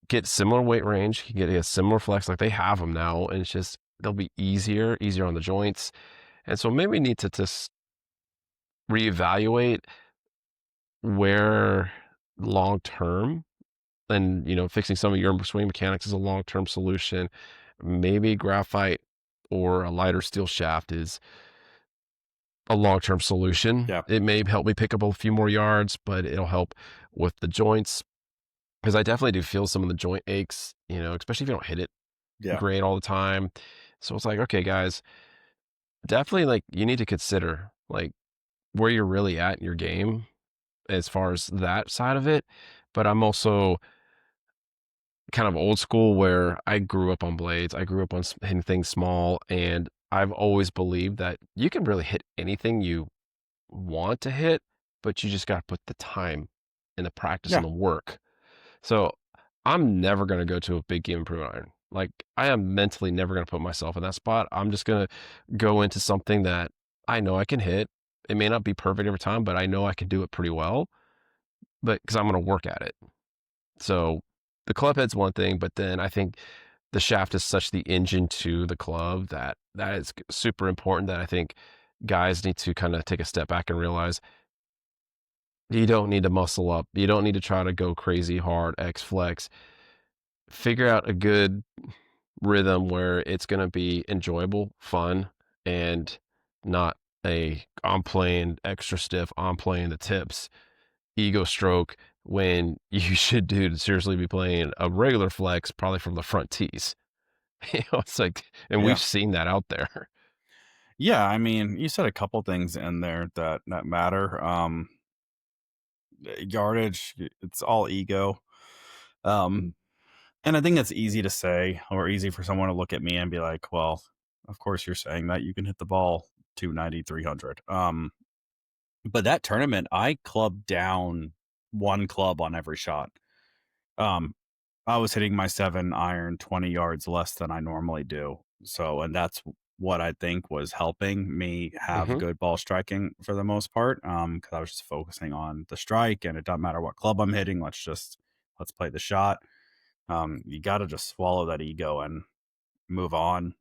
get similar weight range, you get a similar flex, like they have them now. And it's just, they'll be easier on the joints. And so maybe need to just reevaluate where long term and fixing some of your swing mechanics is a long term solution. Maybe graphite or a lighter steel shaft is a long term solution. Yeah. It may help me pick up a few more yards, but it'll help with the joints because I definitely do feel some of the joint aches, especially if you don't hit it Yeah. great all the time. So it's like, okay, guys, definitely like you need to consider like where you're really at in your game as far as that side of it. But I'm also kind of old school where I grew up on blades. I grew up on hitting things small, and I've always believed that you can really hit anything you want to hit, but you just got to put the time and the practice and Yeah. the work. So I'm never going to go to a big game improvement iron. Like I am mentally never going to put myself in that spot. I'm just going to go into something that I know I can hit. It may not be perfect every time, but I know I can do it pretty well. But because I'm going to work at it. So the club head's one thing, but then I think the shaft is such the engine to the club that is super important that I think guys need to kind of take a step back and realize you don't need to muscle up. You don't need to try to go crazy hard, X flex. Figure out a good rhythm where it's going to be enjoyable, fun, and not I'm playing extra stiff, I'm playing the tips ego stroke when you should seriously be playing a regular flex probably from the front tees. It's like, and we've Yeah. seen that out there. Yeah. I mean, you said a couple things in there that matter. Yardage, it's all ego. Um, and I think it's easy to say or easy for someone to look at me and be like, well, of course you're saying that you can hit the ball 290, 300. But that tournament, I clubbed down one club on every shot. Um, I was hitting my 7 iron 20 yards less than I normally do. So, and that's what I think was helping me have Hmm. good ball striking for the most part. Because I was just focusing on the strike, and it doesn't matter what club I'm hitting. Let's play the shot. You got to just swallow that ego and move on.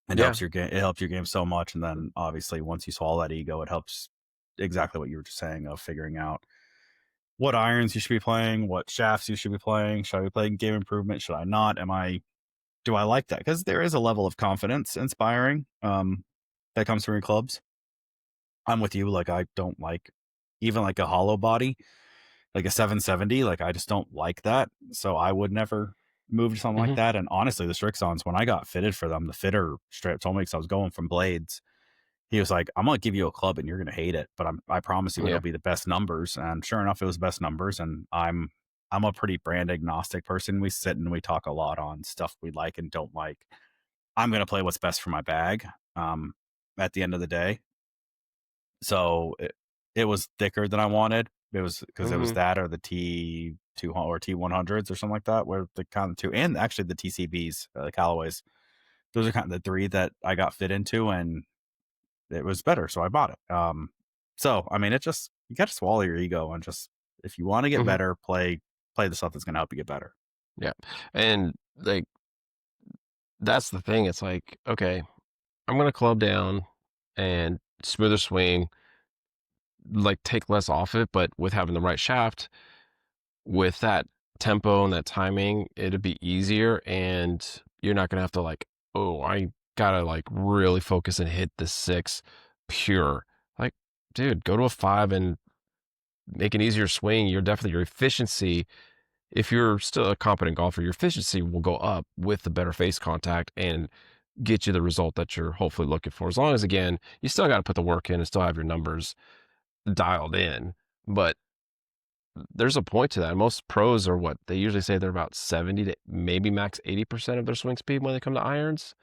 It Yeah. helps your game. It helps your game so much, and then obviously once you swallow that ego, it helps exactly what you were just saying of figuring out what irons you should be playing, what shafts you should be playing. Should I be playing game improvement? Should I not? Do I like that? Because there is a level of confidence inspiring that comes from your clubs. I'm with you. Like, I don't like even like a hollow body, like a 770. Like, I just don't like that. So I would never move to something like Mhm. that. And honestly, the Strixons, when I got fitted for them, the fitter straight up told me because I was going from blades. He was like, "I'm gonna give you a club and you're gonna hate it, but I promise you it'll Yeah. be the best numbers." And sure enough, it was best numbers. And I'm a pretty brand agnostic person. We sit and we talk a lot on stuff we like and don't like. I'm gonna play what's best for my bag. Um, at the end of the day, so it was thicker than I wanted. It was because it was Mhm. that or the T2 or T100s or something like that, where the kind of two, and actually the TCBs, the Callaways. Those are kind of the three that I got fit into, and it was better, so I bought it. So I mean, it just you got to swallow your ego and just if you want to get Mhm. better, play the stuff that's going to help you get better. Yeah. And, like, that's the thing, it's like, okay, I'm gonna club down and smoother swing, like, take less off it, but with having the right shaft, with that tempo and that timing, it'd be easier, and you're not gonna have to, like, "Oh, I gotta, like, really focus and hit the 6 pure." Like, dude, go to a 5 and make an easier swing. You're definitely your efficiency, if you're still a competent golfer, your efficiency will go up with the better face contact and get you the result that you're hopefully looking for. As long as, again, you still gotta put the work in and still have your numbers dialed in, but there's a point to that. Most pros are what they usually say they're about 70 to maybe max 80% of their swing speed when they come to irons,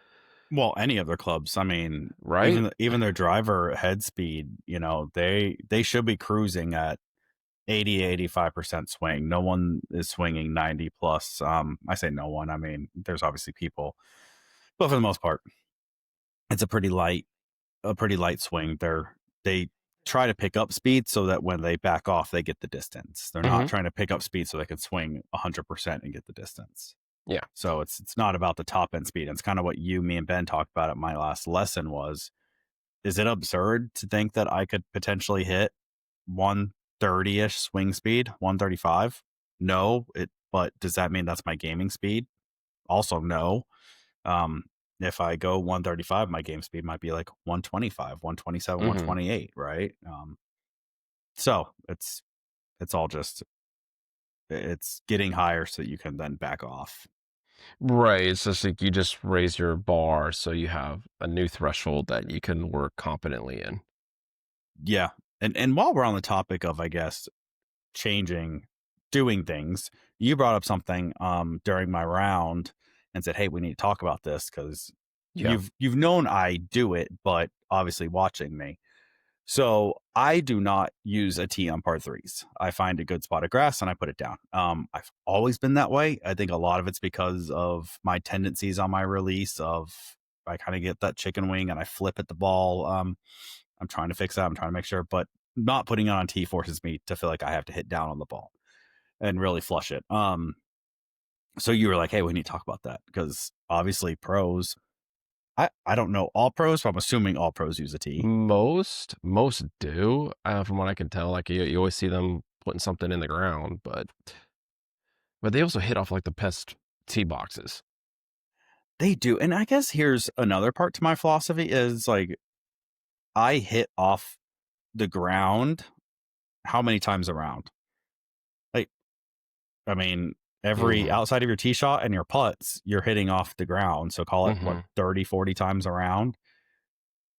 Well, any of their clubs, I mean, right? even their driver head speed, they should be cruising at 80 to 85% swing. No one is swinging 90 plus. I say no one. I mean, there's obviously people, but for the most part, it's a pretty light swing. They try to pick up speed so that when they back off, they get the distance. They're not Mhm. trying to pick up speed so they can swing 100% and get the distance. Yeah. So it's not about the top end speed. It's kind of what me and Ben talked about at my last lesson was, is it absurd to think that I could potentially hit 130-ish swing speed, 135? No, but does that mean that's my gaming speed? Also, no. Um, if I go 135, my game speed might be like 125, 127, Mhm. 128, right? So it's all just it's getting higher so that you can then back off. Right, it's just like you just raise your bar so you have a new threshold that you can work competently in. Yeah. And while we're on the topic of, I guess, changing, doing things, you brought up something during my round and said, "Hey, we need to talk about this because Yeah. you've known I do it, but obviously watching me." So I do not use a tee on par threes. I find a good spot of grass and I put it down. I've always been that way. I think a lot of it's because of my tendencies on my release of I kind of get that chicken wing and I flip at the ball. I'm trying to fix that. I'm trying to make sure, but not putting it on tee forces me to feel like I have to hit down on the ball and really flush it. So you were like, "Hey, we need to talk about that," because obviously pros. I don't know all pros, but I'm assuming all pros use a tee. Most do, from what I can tell, like, you always see them putting something in the ground, but they also hit off, like, the best tee boxes. They do. And I guess here's another part to my philosophy is like I hit off the ground how many times around? Like, I mean, every Mhm. outside of your tee shot and your putts, you're hitting off the ground. So call it what, Mhm. 30, 40 times around.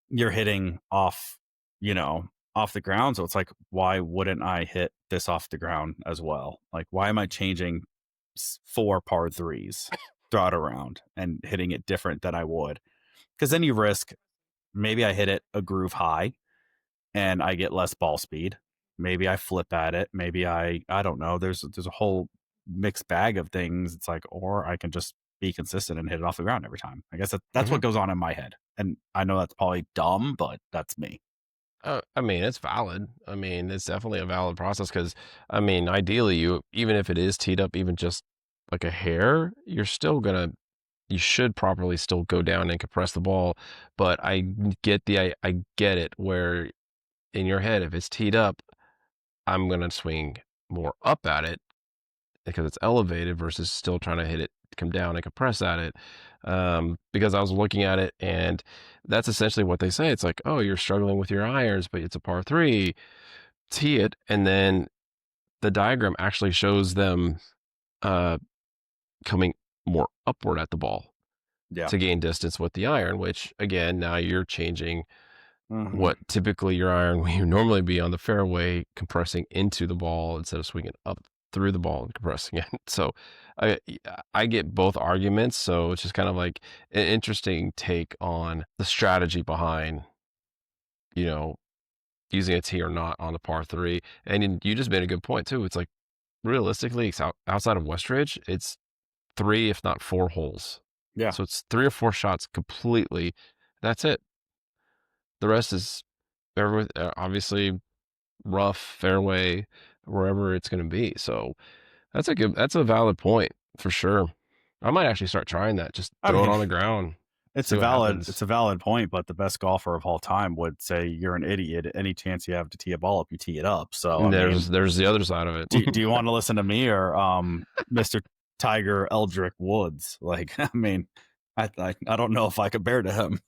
You're hitting off, off the ground. So it's like, why wouldn't I hit this off the ground as well? Like, why am I changing four par threes throughout a round and hitting it different than I would? Because then you risk maybe I hit it a groove high and I get less ball speed. Maybe I flip at it. Maybe I don't know. There's a whole mixed bag of things. It's like, or I can just be consistent and hit it off the ground every time. I guess that's Mhm. what goes on in my head. And I know that's probably dumb, but that's me. I mean, it's valid. I mean, it's definitely a valid process because, I mean, ideally, you even if it is teed up even just like a hair, you should properly still go down and compress the ball, but I get it where in your head, if it's teed up, I'm gonna swing more up at it because it's elevated versus still trying to hit it, come down and compress at it. Because I was looking at it, and that's essentially what they say. It's like, oh, you're struggling with your irons, but it's a par three, tee it, and then the diagram actually shows them uh, coming more upward at the ball Yeah. to gain distance with the iron, which again, now you're changing Hmm. what typically your iron when you normally be on the fairway compressing into the ball instead of swinging up through the ball and compressing it. So I I get both arguments. So it's just kind of like an interesting take on the strategy behind, you know, using a tee or not on the par three. And you just made a good point too. It's like realistically, it's outside of Westridge, it's three, if not four holes. Yeah. So it's three or four shots completely. That's it. The rest is obviously rough, fairway, wherever it's going to be. So that's a valid point for sure. I might actually start trying that. Just I throw it mean, on the ground, it's see a what valid happens. point, but the best golfer of all time would say you're an idiot. Any chance you have to tee a ball up, you tee it up. So I And mean, there's the other side of it. do you want to listen to me or Mr. Tiger Eldrick Woods? Like, I mean, I don't know if I could bear to him.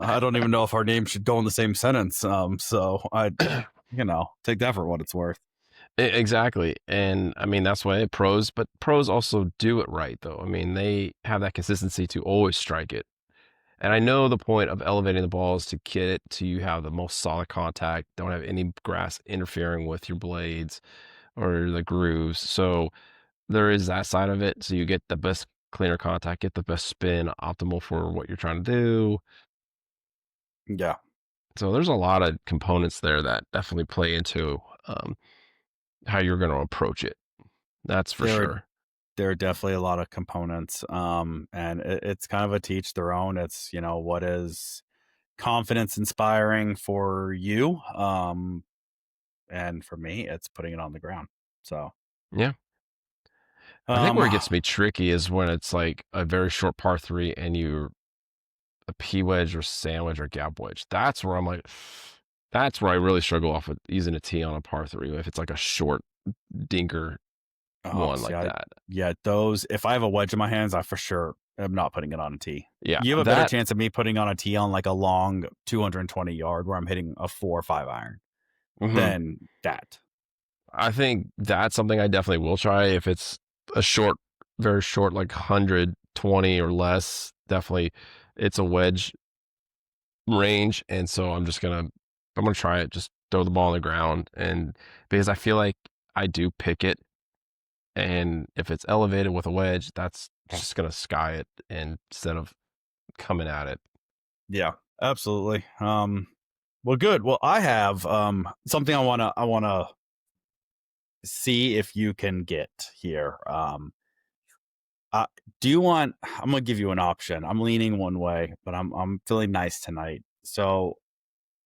I don't even know if our names should go in the same sentence. So I, take that for what it's worth. Exactly. And I mean, that's why pros, but pros also do it right, though. I mean, they have that consistency to always strike it. And I know the point of elevating the ball is to get it to you have the most solid contact, don't have any grass interfering with your blades or the grooves. So there is that side of it. So you get the best cleaner contact, get the best spin, optimal for what you're trying to do. Yeah, So there's a lot of components there that definitely play into um, how you're going to approach it. That's for there are sure. there are definitely a lot of components. And it's kind of a teach their own. It's what is confidence inspiring for you. And for me, it's putting it on the ground. So, Yeah. I think um, where it gets me tricky is when it's like a very short par three and you a P wedge or sandwich or gap wedge. That's where I'm like, that's where I really struggle off with using a tee on a par three. If it's like a short dinker oh, one see, like that. yeah, those, if I have a wedge in my hands, I for sure am not putting it on a tee. Yeah. You have a better That, chance of me putting on a tee on like a long 220 yard where I'm hitting a 4 or 5 iron mhm. than that. I think that's something I definitely will try if it's a short, very short, like 120 or less. Definitely, it's a wedge range, and so I'm gonna try it. Just throw the ball on the ground, and because I feel like I do pick it, and if it's elevated with a wedge, that's just gonna sky it and instead of coming at it. Yeah, absolutely. Well, good. Well, I have something I wanna see if you can get here. Uh, do you want? I'm gonna give you an option. I'm leaning one way, but I'm feeling nice tonight. So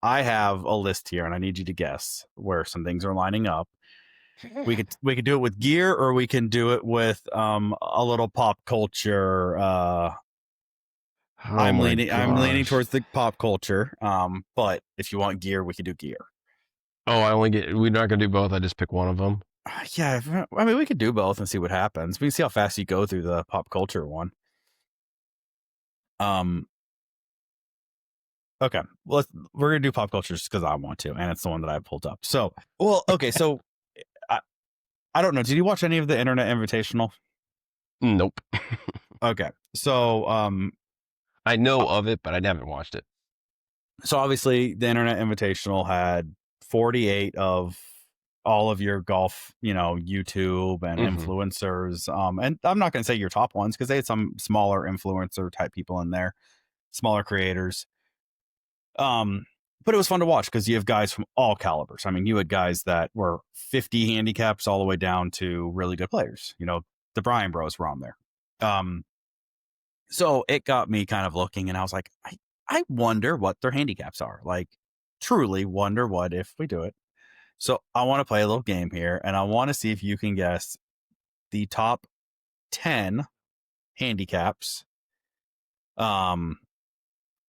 I have a list here, and I need you to guess where some things are lining up. We could do it with gear, or we can do it with a little pop culture. Oh I'm my leaning gosh. towards the pop culture. But if you want gear, we could do gear. Oh, we're not gonna do both. I just pick one of them. Yeah, I mean, we could do both and see what happens. We can see how fast you go through the pop culture one. Um, okay, well, we're gonna do pop culture just because I want to, and it's the one that I pulled up. So, well, okay, so I, I don't know. Did you watch any of the Internet Invitational? Nope. Okay, so I know of it, but I haven't watched it. obviously the Internet Invitational had 48 of all of your golf, YouTube and Hmm. influencers. And I'm not going to say your top ones because they had some smaller influencer type people in there, smaller creators. But it was fun to watch because you have guys from all calibers. I mean, you had guys that were 50 handicaps all the way down to really good players. The Bryan Bros were on there. Um, so it got me kind of looking, and I was like, I wonder what their handicaps are. Like, truly wonder what if we do it. So I want to play a little game here, and I want to see if you can guess the top 10 handicaps. Um,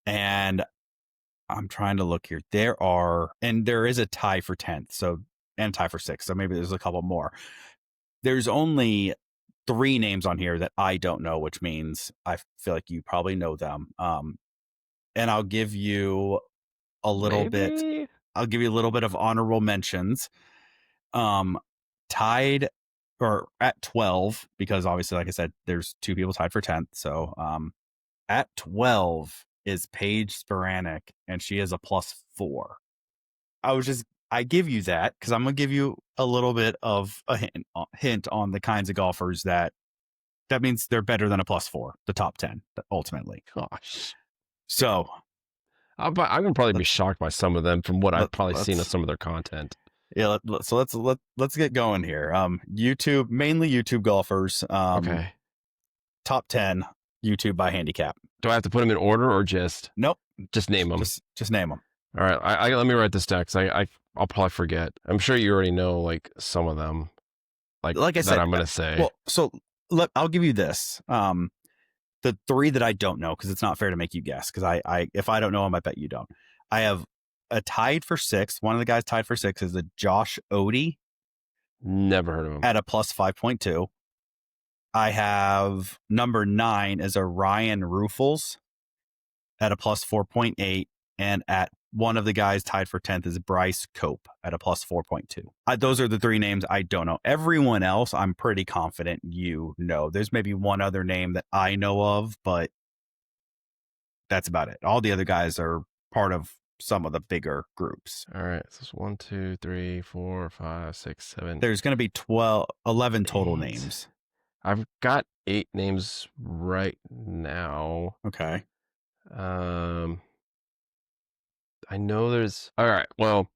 and I'm trying to look here. And there is a tie for 10th, so and tie for 6th. So maybe there's a couple more. there's only 3 names on here that I don't know, which means I feel like you probably know them. And I'll give you a little bit. Maybe. I'll give you a little bit of honorable mentions. Tied or at 12, because obviously, like I said, there's 2 people tied for 10th. So at 12 is Paige Spiranek, and she is a +4. I give you that because I'm gonna give you a little bit of a hint on the kinds of golfers that means they're better than a +4, the top 10 ultimately. Gosh. So I would probably be shocked by some of them from what I've probably seen of let's some of their content. yeah. Let's get going here. YouTube, mainly YouTube golfers. Okay. Top 10 YouTube by handicap. Do I have to put them in order or just Nope. name them? Just name them. All right. I let me write this down because I'll probably forget. I'm sure you already know like some of them, like I that said, I'm gonna say. Well, so I'll give you this. The 3 that I don't know, because it's not fair to make you guess. Because I if I don't know them, I bet you don't. I have a tied for 6. One of the guys tied for 6 is a Josh Odie. Never heard of him. At a +5.2. I have number 9 is a Ryan Rufels at a +4.8, and at one of the guys tied for 10th is Bryce Cope at a +4.2. Those are the 3 names I don't know. Everyone else, I'm pretty confident you know. There's maybe one other name that I know of, but that's about it. All the other guys are part of some of the bigger groups. All right. So it's 1, 2, 3, 4, 5, 6, 7. There's going to be 11 total names. I've got 8 names right now. Okay. I know there's. All right. Well,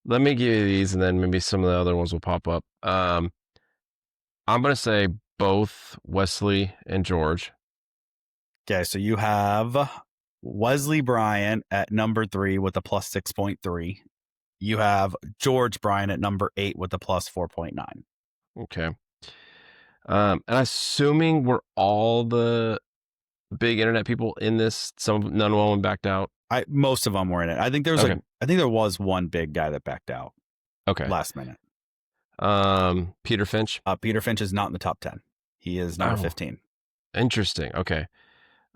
let me give you these, and then maybe some of the other ones will pop up. I'm gonna say both Wesley and George. Okay, so you have Wesley Bryan at number 3 with a +6.3. You have George Bryan at number 8 with a +4.9. Okay. And assuming we're all the big internet people in this, none of them backed out. Most of them were in it. I think there's Okay. I think there was one big guy that backed out. Okay. Last minute. Peter Finch. Peter Finch is not in the top 10. He is number 15. Interesting. Okay.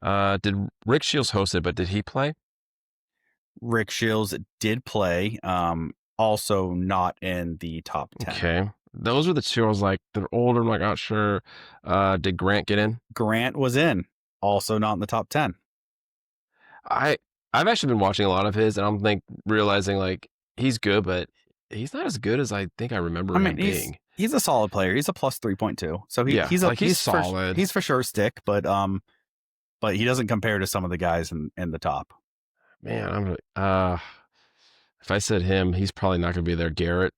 Did Rick Shields host it, but did he play? Rick Shields did play. Also not in the top 10. Okay. Those are the 2 I was like, they're older. I'm like, not sure. Did Grant get in? Grant was in. Also not in the top 10. I've actually been watching a lot of his, and I'm realizing like he's good, but he's not as good as I think I remember him being. He's a solid player. He's a +3.2. So he's solid. He's for sure stick, but he doesn't compare to some of the guys in the top. Man, I'm really, if I said him, he's probably not going to be there. Garrett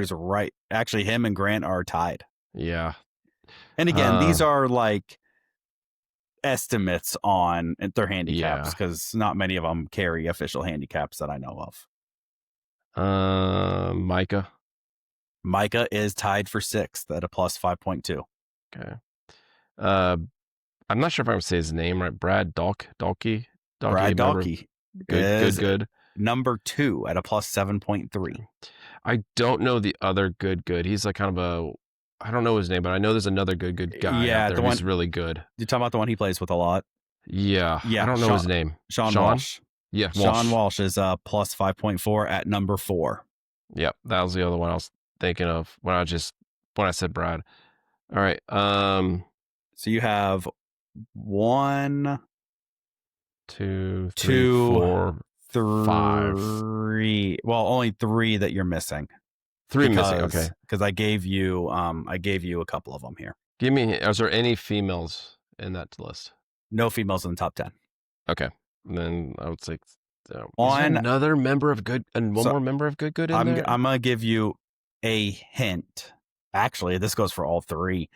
is right. Actually, him and Grant are tied. Yeah. And again, these are like estimates on their handicaps because not many of them carry official handicaps that I know of. Micah is tied for 6th at a +5.2. Okay. I'm not sure if I would say his name right. Brad Dalkey. Brad Dalkey. Good. Number 2 at a +7.3. I don't know the other good. He's like kind of I don't know his name, but I know there's another good guy out there who's really good. You're talking about the one he plays with a lot? Yeah. I don't know his name. Sean Walsh. Yeah, Sean Walsh is +5.4 at number 4. Yep, that was the other one I was thinking of when I said Brad. All right. So you have 1, 2, 3, 4, 5. 3. Well, only 3 that you're missing. 3 missing. Okay. Because I gave you a couple of them here. Is there any females in that list? No females in the top 10. Okay. And then I would say another member of good and one more member of good in there. I'm gonna give you a hint. Actually, this goes for all 3.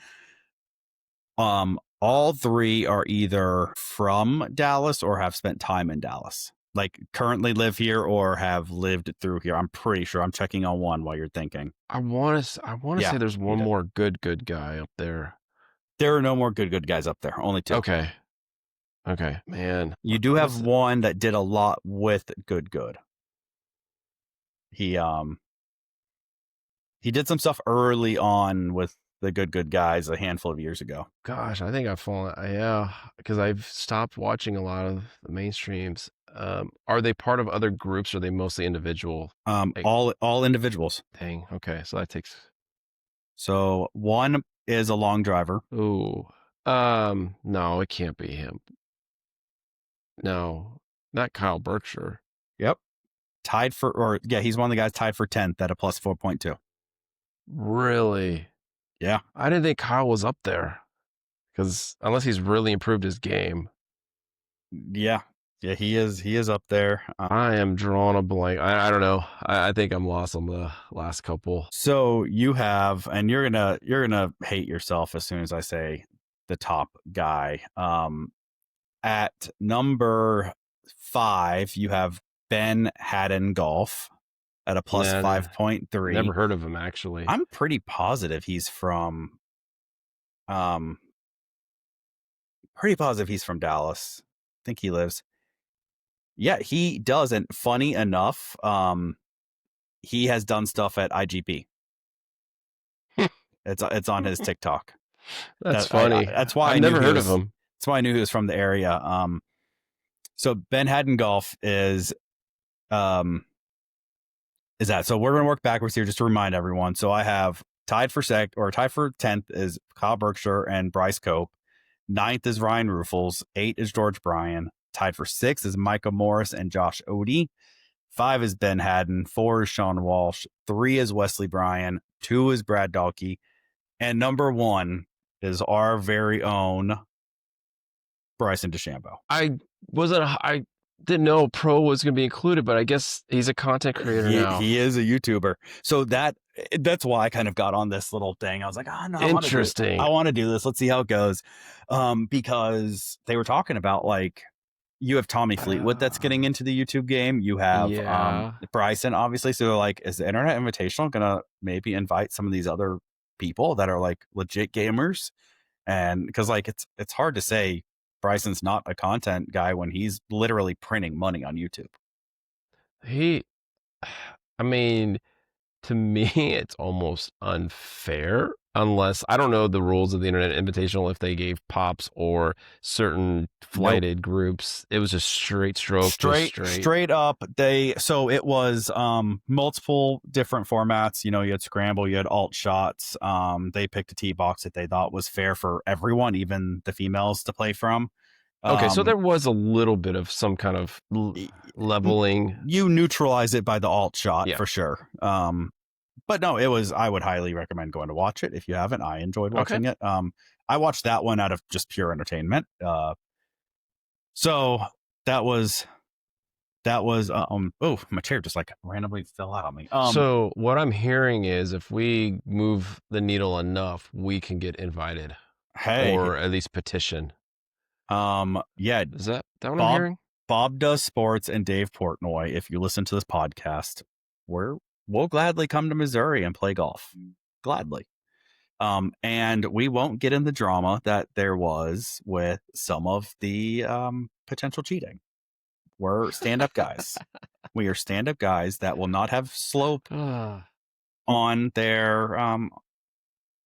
All 3 are either from Dallas or have spent time in Dallas. Like currently live here or have lived through here. I'm pretty sure. I'm checking on one while you're thinking. I want to say there's one more good guy up there. There are no more good guys up there. Only 2. Okay, man. You do have one that did a lot with good. He He did some stuff early on with the good guys a handful of years ago. Gosh, I think I've fallen. Yeah, because I've stopped watching a lot of the mainstreams. Are they part of other groups, or are they mostly individual? Like, All individuals. dang. Okay, so that takes. So one is a long driver. Ooh. No, it can't be him. No, not Kyle Berkshire. Yep. He's one of the guys tied for 10th at a plus 4.2. Really? Yeah. I didn't think Kyle was up there, because unless he's really improved his game. Yeah. Yeah, he is up there. I am drawing a blank. I don't know. I think I'm lost on the last couple. So you have, and you're gonna hate yourself as soon as I say the top guy. At number 5, you have Ben Haddon Golf at a plus Nah, 5.3. never heard of him, actually. I'm pretty positive he's from Dallas. I think he lives. Yeah, he does. And funny enough, he has done stuff at IGP. It's on his TikTok. That's funny. That's why I've I knew never heard of him. That's why I knew he was from the area. So Ben Haddon Golf is that. So we're gonna work backwards here just to remind everyone. So I have tied for 10th is Kyle Berkshire and Bryce Cope. 9th is Ryan Ruffles. 8 is George Bryan. Tied for 6th is Micah Morris and Josh Odie. 5 is Ben Haddon. 4 is Sean Walsh. 3 is Wesley Bryan. 2 is Brad Dahlke. And number 1 is our very own Bryson DeChambeau. I didn't know pro was going to be included, but I guess he's a content creator now. He is a YouTuber. So that's why I kind of got on this little thing. I was like, oh no, interesting. I want to do this. Let's see how it goes. Because they were talking about, like, you have Tommy Fleetwood that's getting into the YouTube game. You have Bryson, obviously. So they're like, is the Internet Invitational gonna maybe invite some of these other people that are like legit gamers? And because, like, it's hard to say Bryson's not a content guy when he's literally printing money on YouTube. I mean, to me, it's almost unfair, unless I don't know the rules of the Internet Invitational, if they gave pops or certain flighted groups. It was just straight stroke, straight up. So it was multiple different formats. You had scramble, you had alt shots. They picked a tee box that they thought was fair for everyone, even the females, to play from. Okay, so there was a little bit of some kind of leveling. You neutralize it by the alt shot, for sure. But no, I would highly recommend going to watch it if you haven't. I enjoyed watching it. I watched that one out of just pure entertainment. So that was oh, my chair just like randomly fell out on me. So what I'm hearing is, if we move the needle enough, we can get invited. Or at least petition. Yeah. Is that what I'm hearing? Bob Does Sports and Dave Portnoy, if you listen to this podcast, we'll gladly come to Missouri and play golf. Gladly. And we won't get in the drama that there was with some of the potential cheating. We're stand-up guys. We are stand-up guys that will not have slope on their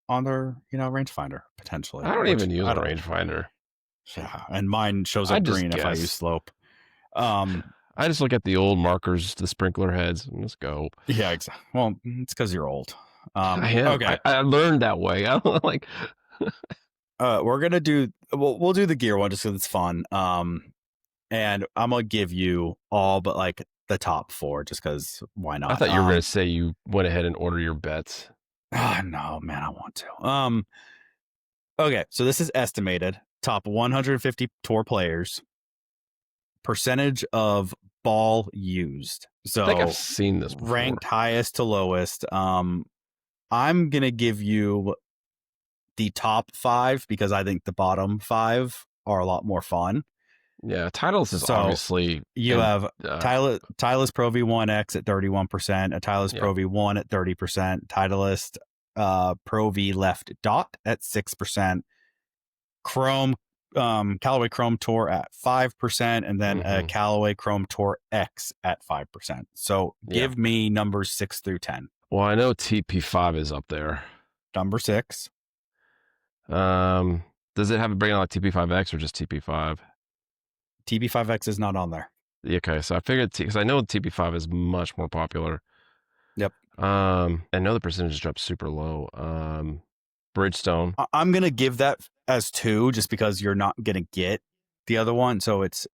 rangefinder, potentially. I don't even use a rangefinder. Yeah, and mine shows up green if I use slope. I just look at the old markers, the sprinkler heads, and just go. Yeah, exactly. Well, it's because you're old. I am. Okay. I learned that way. I don't like. We're gonna do. We'll do the gear one just because it's fun. And I'm gonna give you all but like the top 4, just because why not? I thought you were gonna say you went ahead and order your bets. No, man, I want to. Okay, so this is estimated top 150 tour players, percentage of ball used. So I think I've seen this before. Ranked highest to lowest. I'm gonna give you the top 5 because I think the bottom 5 are a lot more fun. Yeah, Titleist is obviously. You have Titleist Pro V1X at 31%, a Titleist Pro V1 at 30%, Titleist Pro V Left Dot at 6%, Chrome Callaway Chrome Tour at 5%, and then a Callaway Chrome Tour X at 5%. So give me numbers 6 through 10. Well, I know TP5 is up there. Number 6. Does it have a breakdown like TP5X or just TP5? TP5X is not on there. Okay, so I figured because I know TP5 is much more popular. Yep. I know the percentage dropped super low. Bridgestone. I'm gonna give that as 2 just because you're not gonna get the other one. So it's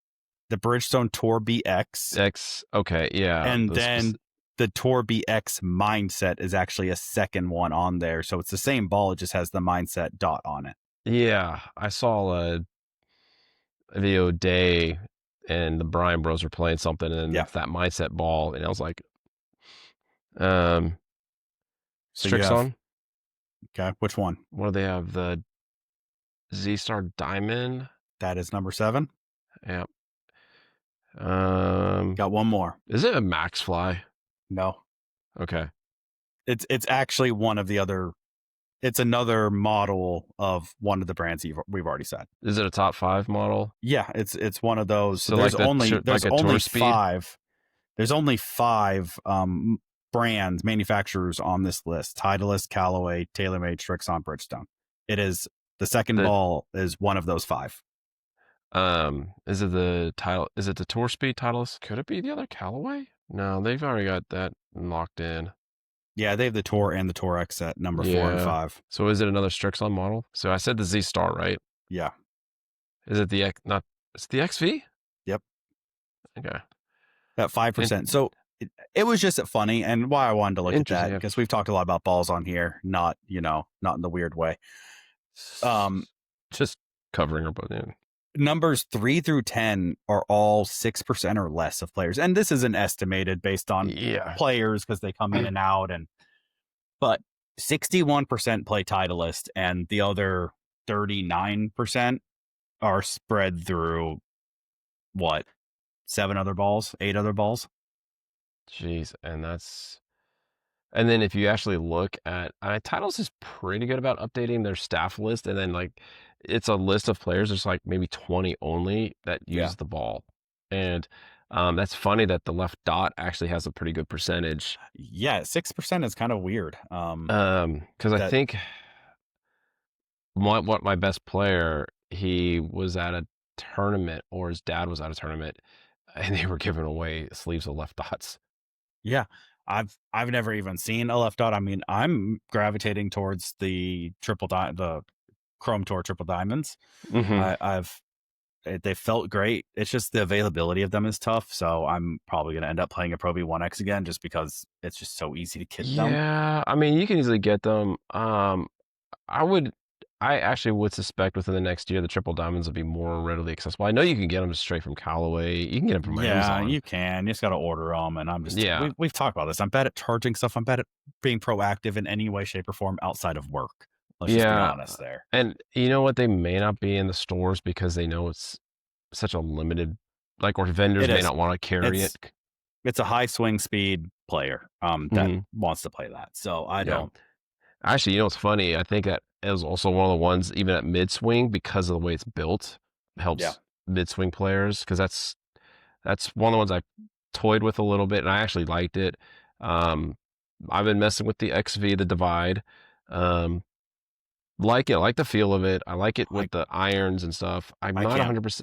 the Bridgestone Tour BX, X. Okay, yeah. and then the Tour BX Mindset is actually a second one on there. So it's the same ball, it just has the Mindset dot on it. Yeah, I saw a video day, and the Bryan Bros were playing something, and Yeah. it's that Mindset ball, and I was like, um, So you have, Strixon. okay, which one? What do they have? The Z Star Diamond. That is number 7. Yeah. Got one more. Is it a Max Fly? No. Okay. It's actually one of the other, it's another model of one of the brands we've already said. Is it a top 5 model? Yeah, it's one of those. So there's like only like a Tour Speed? 5. There's only 5 brands, manufacturers on this list: Titleist, Callaway, TaylorMade, Strixon, Bridgestone. It is the second ball is one of those 5. Is it the title? Is it the Tour Speed Titleist? Could it be the other Callaway? No, they've already got that locked in. Yeah, they have the Tour and the Tour X at number 4 and 5. So is it another Strixon model? So I said the Z Star, right? Yeah. Is it the X? Not. It's the XV. Yep. Okay. That 5%. So it was just funny, and why I wanted to look at that, because we've talked a lot about balls on here, not in the weird way. Just covering her, but yeah. Numbers 3 through 10 are all 6% or less of players, and this isn't estimated based on players because they come in and out, but 61% play Titleist, and the other 39% are spread through what, 7 other balls, 8 other balls. Jeez, and then if you actually look at Titles is pretty good about updating their staff list, and then like it's a list of players. There's like maybe 20 only that use the ball, and that's funny that the left dot actually has a pretty good percentage. Yeah, 6% is kind of weird. Because I think what my best player, he was at a tournament, or his dad was at a tournament, and they were giving away sleeves of left dots. Yeah. I've never even seen a left dot. I mean, I'm gravitating towards the the Chrome Tour triple diamonds. They felt great. It's just the availability of them is tough. So I'm probably going to end up playing a Pro V1X again, just because it's just so easy to get them. Yeah, I mean, you can easily get them. I actually would suspect within the next year the triple diamonds will be more readily accessible. I know you can get them straight from Callaway. You can get them from Amazon. Yeah, you can. You just got to order them. And I'm just, we've talked about this. I'm bad at charging stuff. I'm bad at being proactive in any way, shape, or form outside of work. Let's just be honest there. And you know what? They may not be in the stores because they know it's such a limited, like, or vendors may not want to carry it. It's a high swing speed player that wants to play that. So I don't. Actually, you know what's funny? I think that it was also one of the ones, even at mid swing, because of the way it's built, helps mid swing players, because that's one of the ones I toyed with a little bit, and I actually liked it. I've been messing with the XV, the Divide. Like it, I like the feel of it. I like it with the irons and stuff. I'm not 100%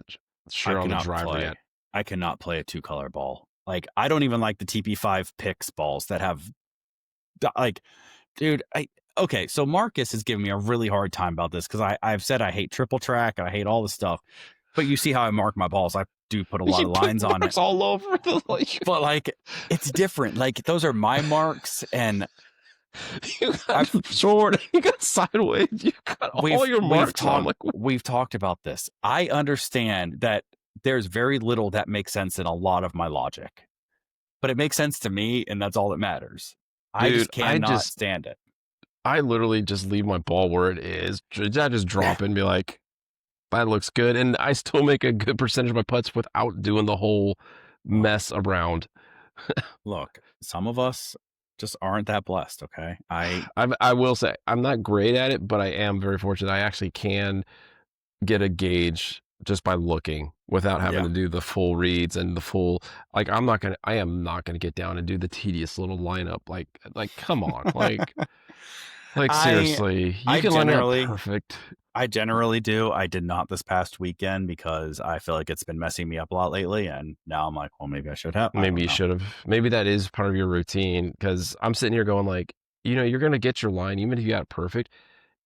sure on the driver yet. I cannot play a 2-color ball. Like, I don't even like the TP5 Pix balls that have, like, dude, okay, so Marcus has given me a really hard time about this because I've said I hate triple track and I hate all this stuff. But you see how I mark my balls. I do put a lot of lines on it. All over the But like, it's different. Like, those are my marks, and you got short, you got sideways, you got all your marks. We've talked about this. I understand that there's very little that makes sense in a lot of my logic, but it makes sense to me, and that's all that matters. Dude, I just cannot stand it. I literally just leave my ball where it is. I just drop it and be like, that looks good. And I still make a good percentage of my putts without doing the whole mess around. Look, some of us just aren't that blessed, okay? I will say, I'm not great at it, but I am very fortunate. I actually can get a gauge just by looking without having Yeah. to do the full reads and the full like, I am not gonna get down and do the tedious little lineup, like, come on, like, I seriously, you I can line it up generally perfect. I generally do. I did not this past weekend because I feel like it's been messing me up a lot lately, and now I'm like, well, maybe I should have. I Maybe don't you know. should've maybe that is part of your routine because 'cause I'm sitting here going like, you're gonna get your line even if you got it perfect,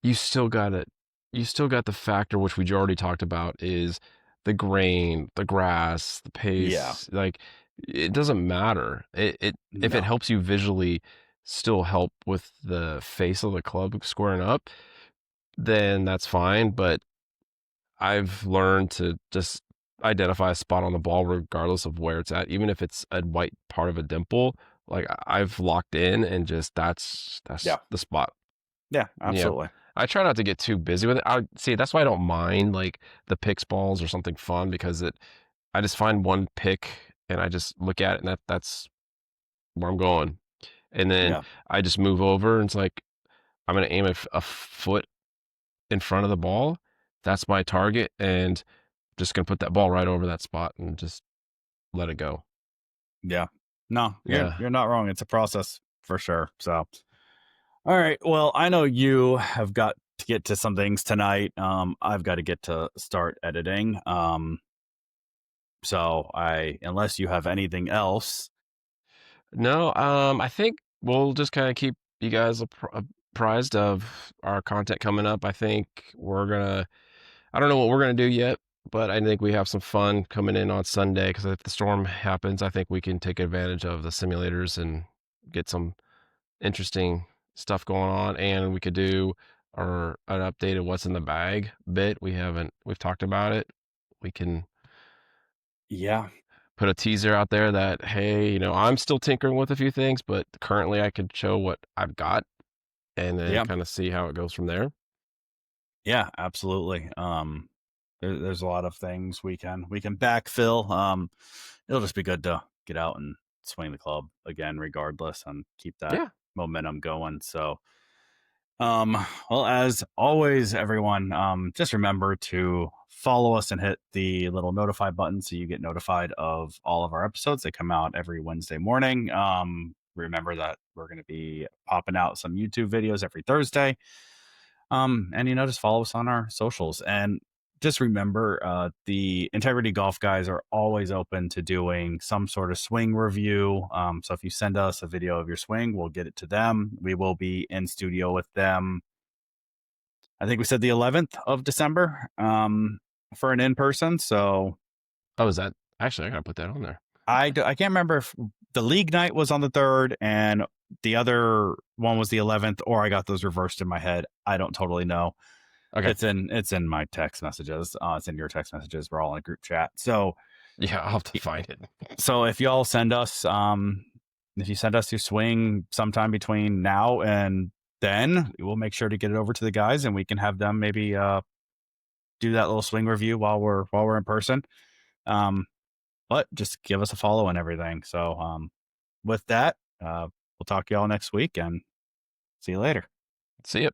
you still got you still got the factor which we already talked about is the grain, the grass, the Yeah. pace, like, it doesn't matter. If it No. helps you visually still help with the face of the club squaring up, then that's fine, but I've learned to just identify a spot on the ball regardless of where it's at, even if it's a white part of a dimple, like, I've locked in and just that's Yeah. the spot. Yeah. Yeah. Absolutely. I try not to get too busy with it. I see, that's why I don't mind, like, the picks balls or something fun because I just find one pick and I just look at it and that's where I'm going. And then Yeah. I just move over and it's like, I'm gonna aim a foot in front of the ball. That's my target, and just gonna put that ball right over that spot and just let it go. Yeah. No, Yeah. you're not wrong. It's a process for sure. So, all right. Well, I know you have got to get to some things tonight. I've got to get to start editing. So unless you have anything else, No, I think we'll just kinda keep you guys apprised of our content coming up. I think I don't know what we're gonna do yet, but I think we have some fun coming in on Sunday because if the storm happens, I think we can take advantage of the simulators and get some interesting stuff going on, and we could do an update of what's in the bag bit. We've talked about it. We can yeah, put a teaser out there that, hey, I'm still tinkering with a few things, but currently I could show what I've got and then yeah, kind of see how it goes from there. yeah, absolutely. There's a lot of things we can backfill. It'll just be good to get out and swing the club again, regardless, and keep that Yeah. momentum going. So, well, as always, everyone, just remember to follow us and hit the little notify button so you get notified of all of our episodes. They come out every Wednesday morning. Remember that we're going to be popping out some YouTube videos every Thursday. And just follow us on our socials. And just remember, the Integrity Golf guys are always open to doing some sort of swing review. So if you send us a video of your swing, we'll get it to them. We will be in studio with them. I think we said the 11th of December, for an in person. So Oh, is that actually I gotta put that on there. I can't remember if the league night was on the 3rd and the other one was the 11th, or I got those reversed in my head. I don't totally know. Okay. It's in my text messages. It's in your text messages. We're all in a group chat. So Yeah, I'll have to find it. if y'all send us if you send us your swing sometime between now and then, we'll make sure to get it over to the guys and we can have them maybe do that little swing review while we're in person. Um but just give us a follow and everything. So with that, we'll talk to y'all next week and see you later. See ya.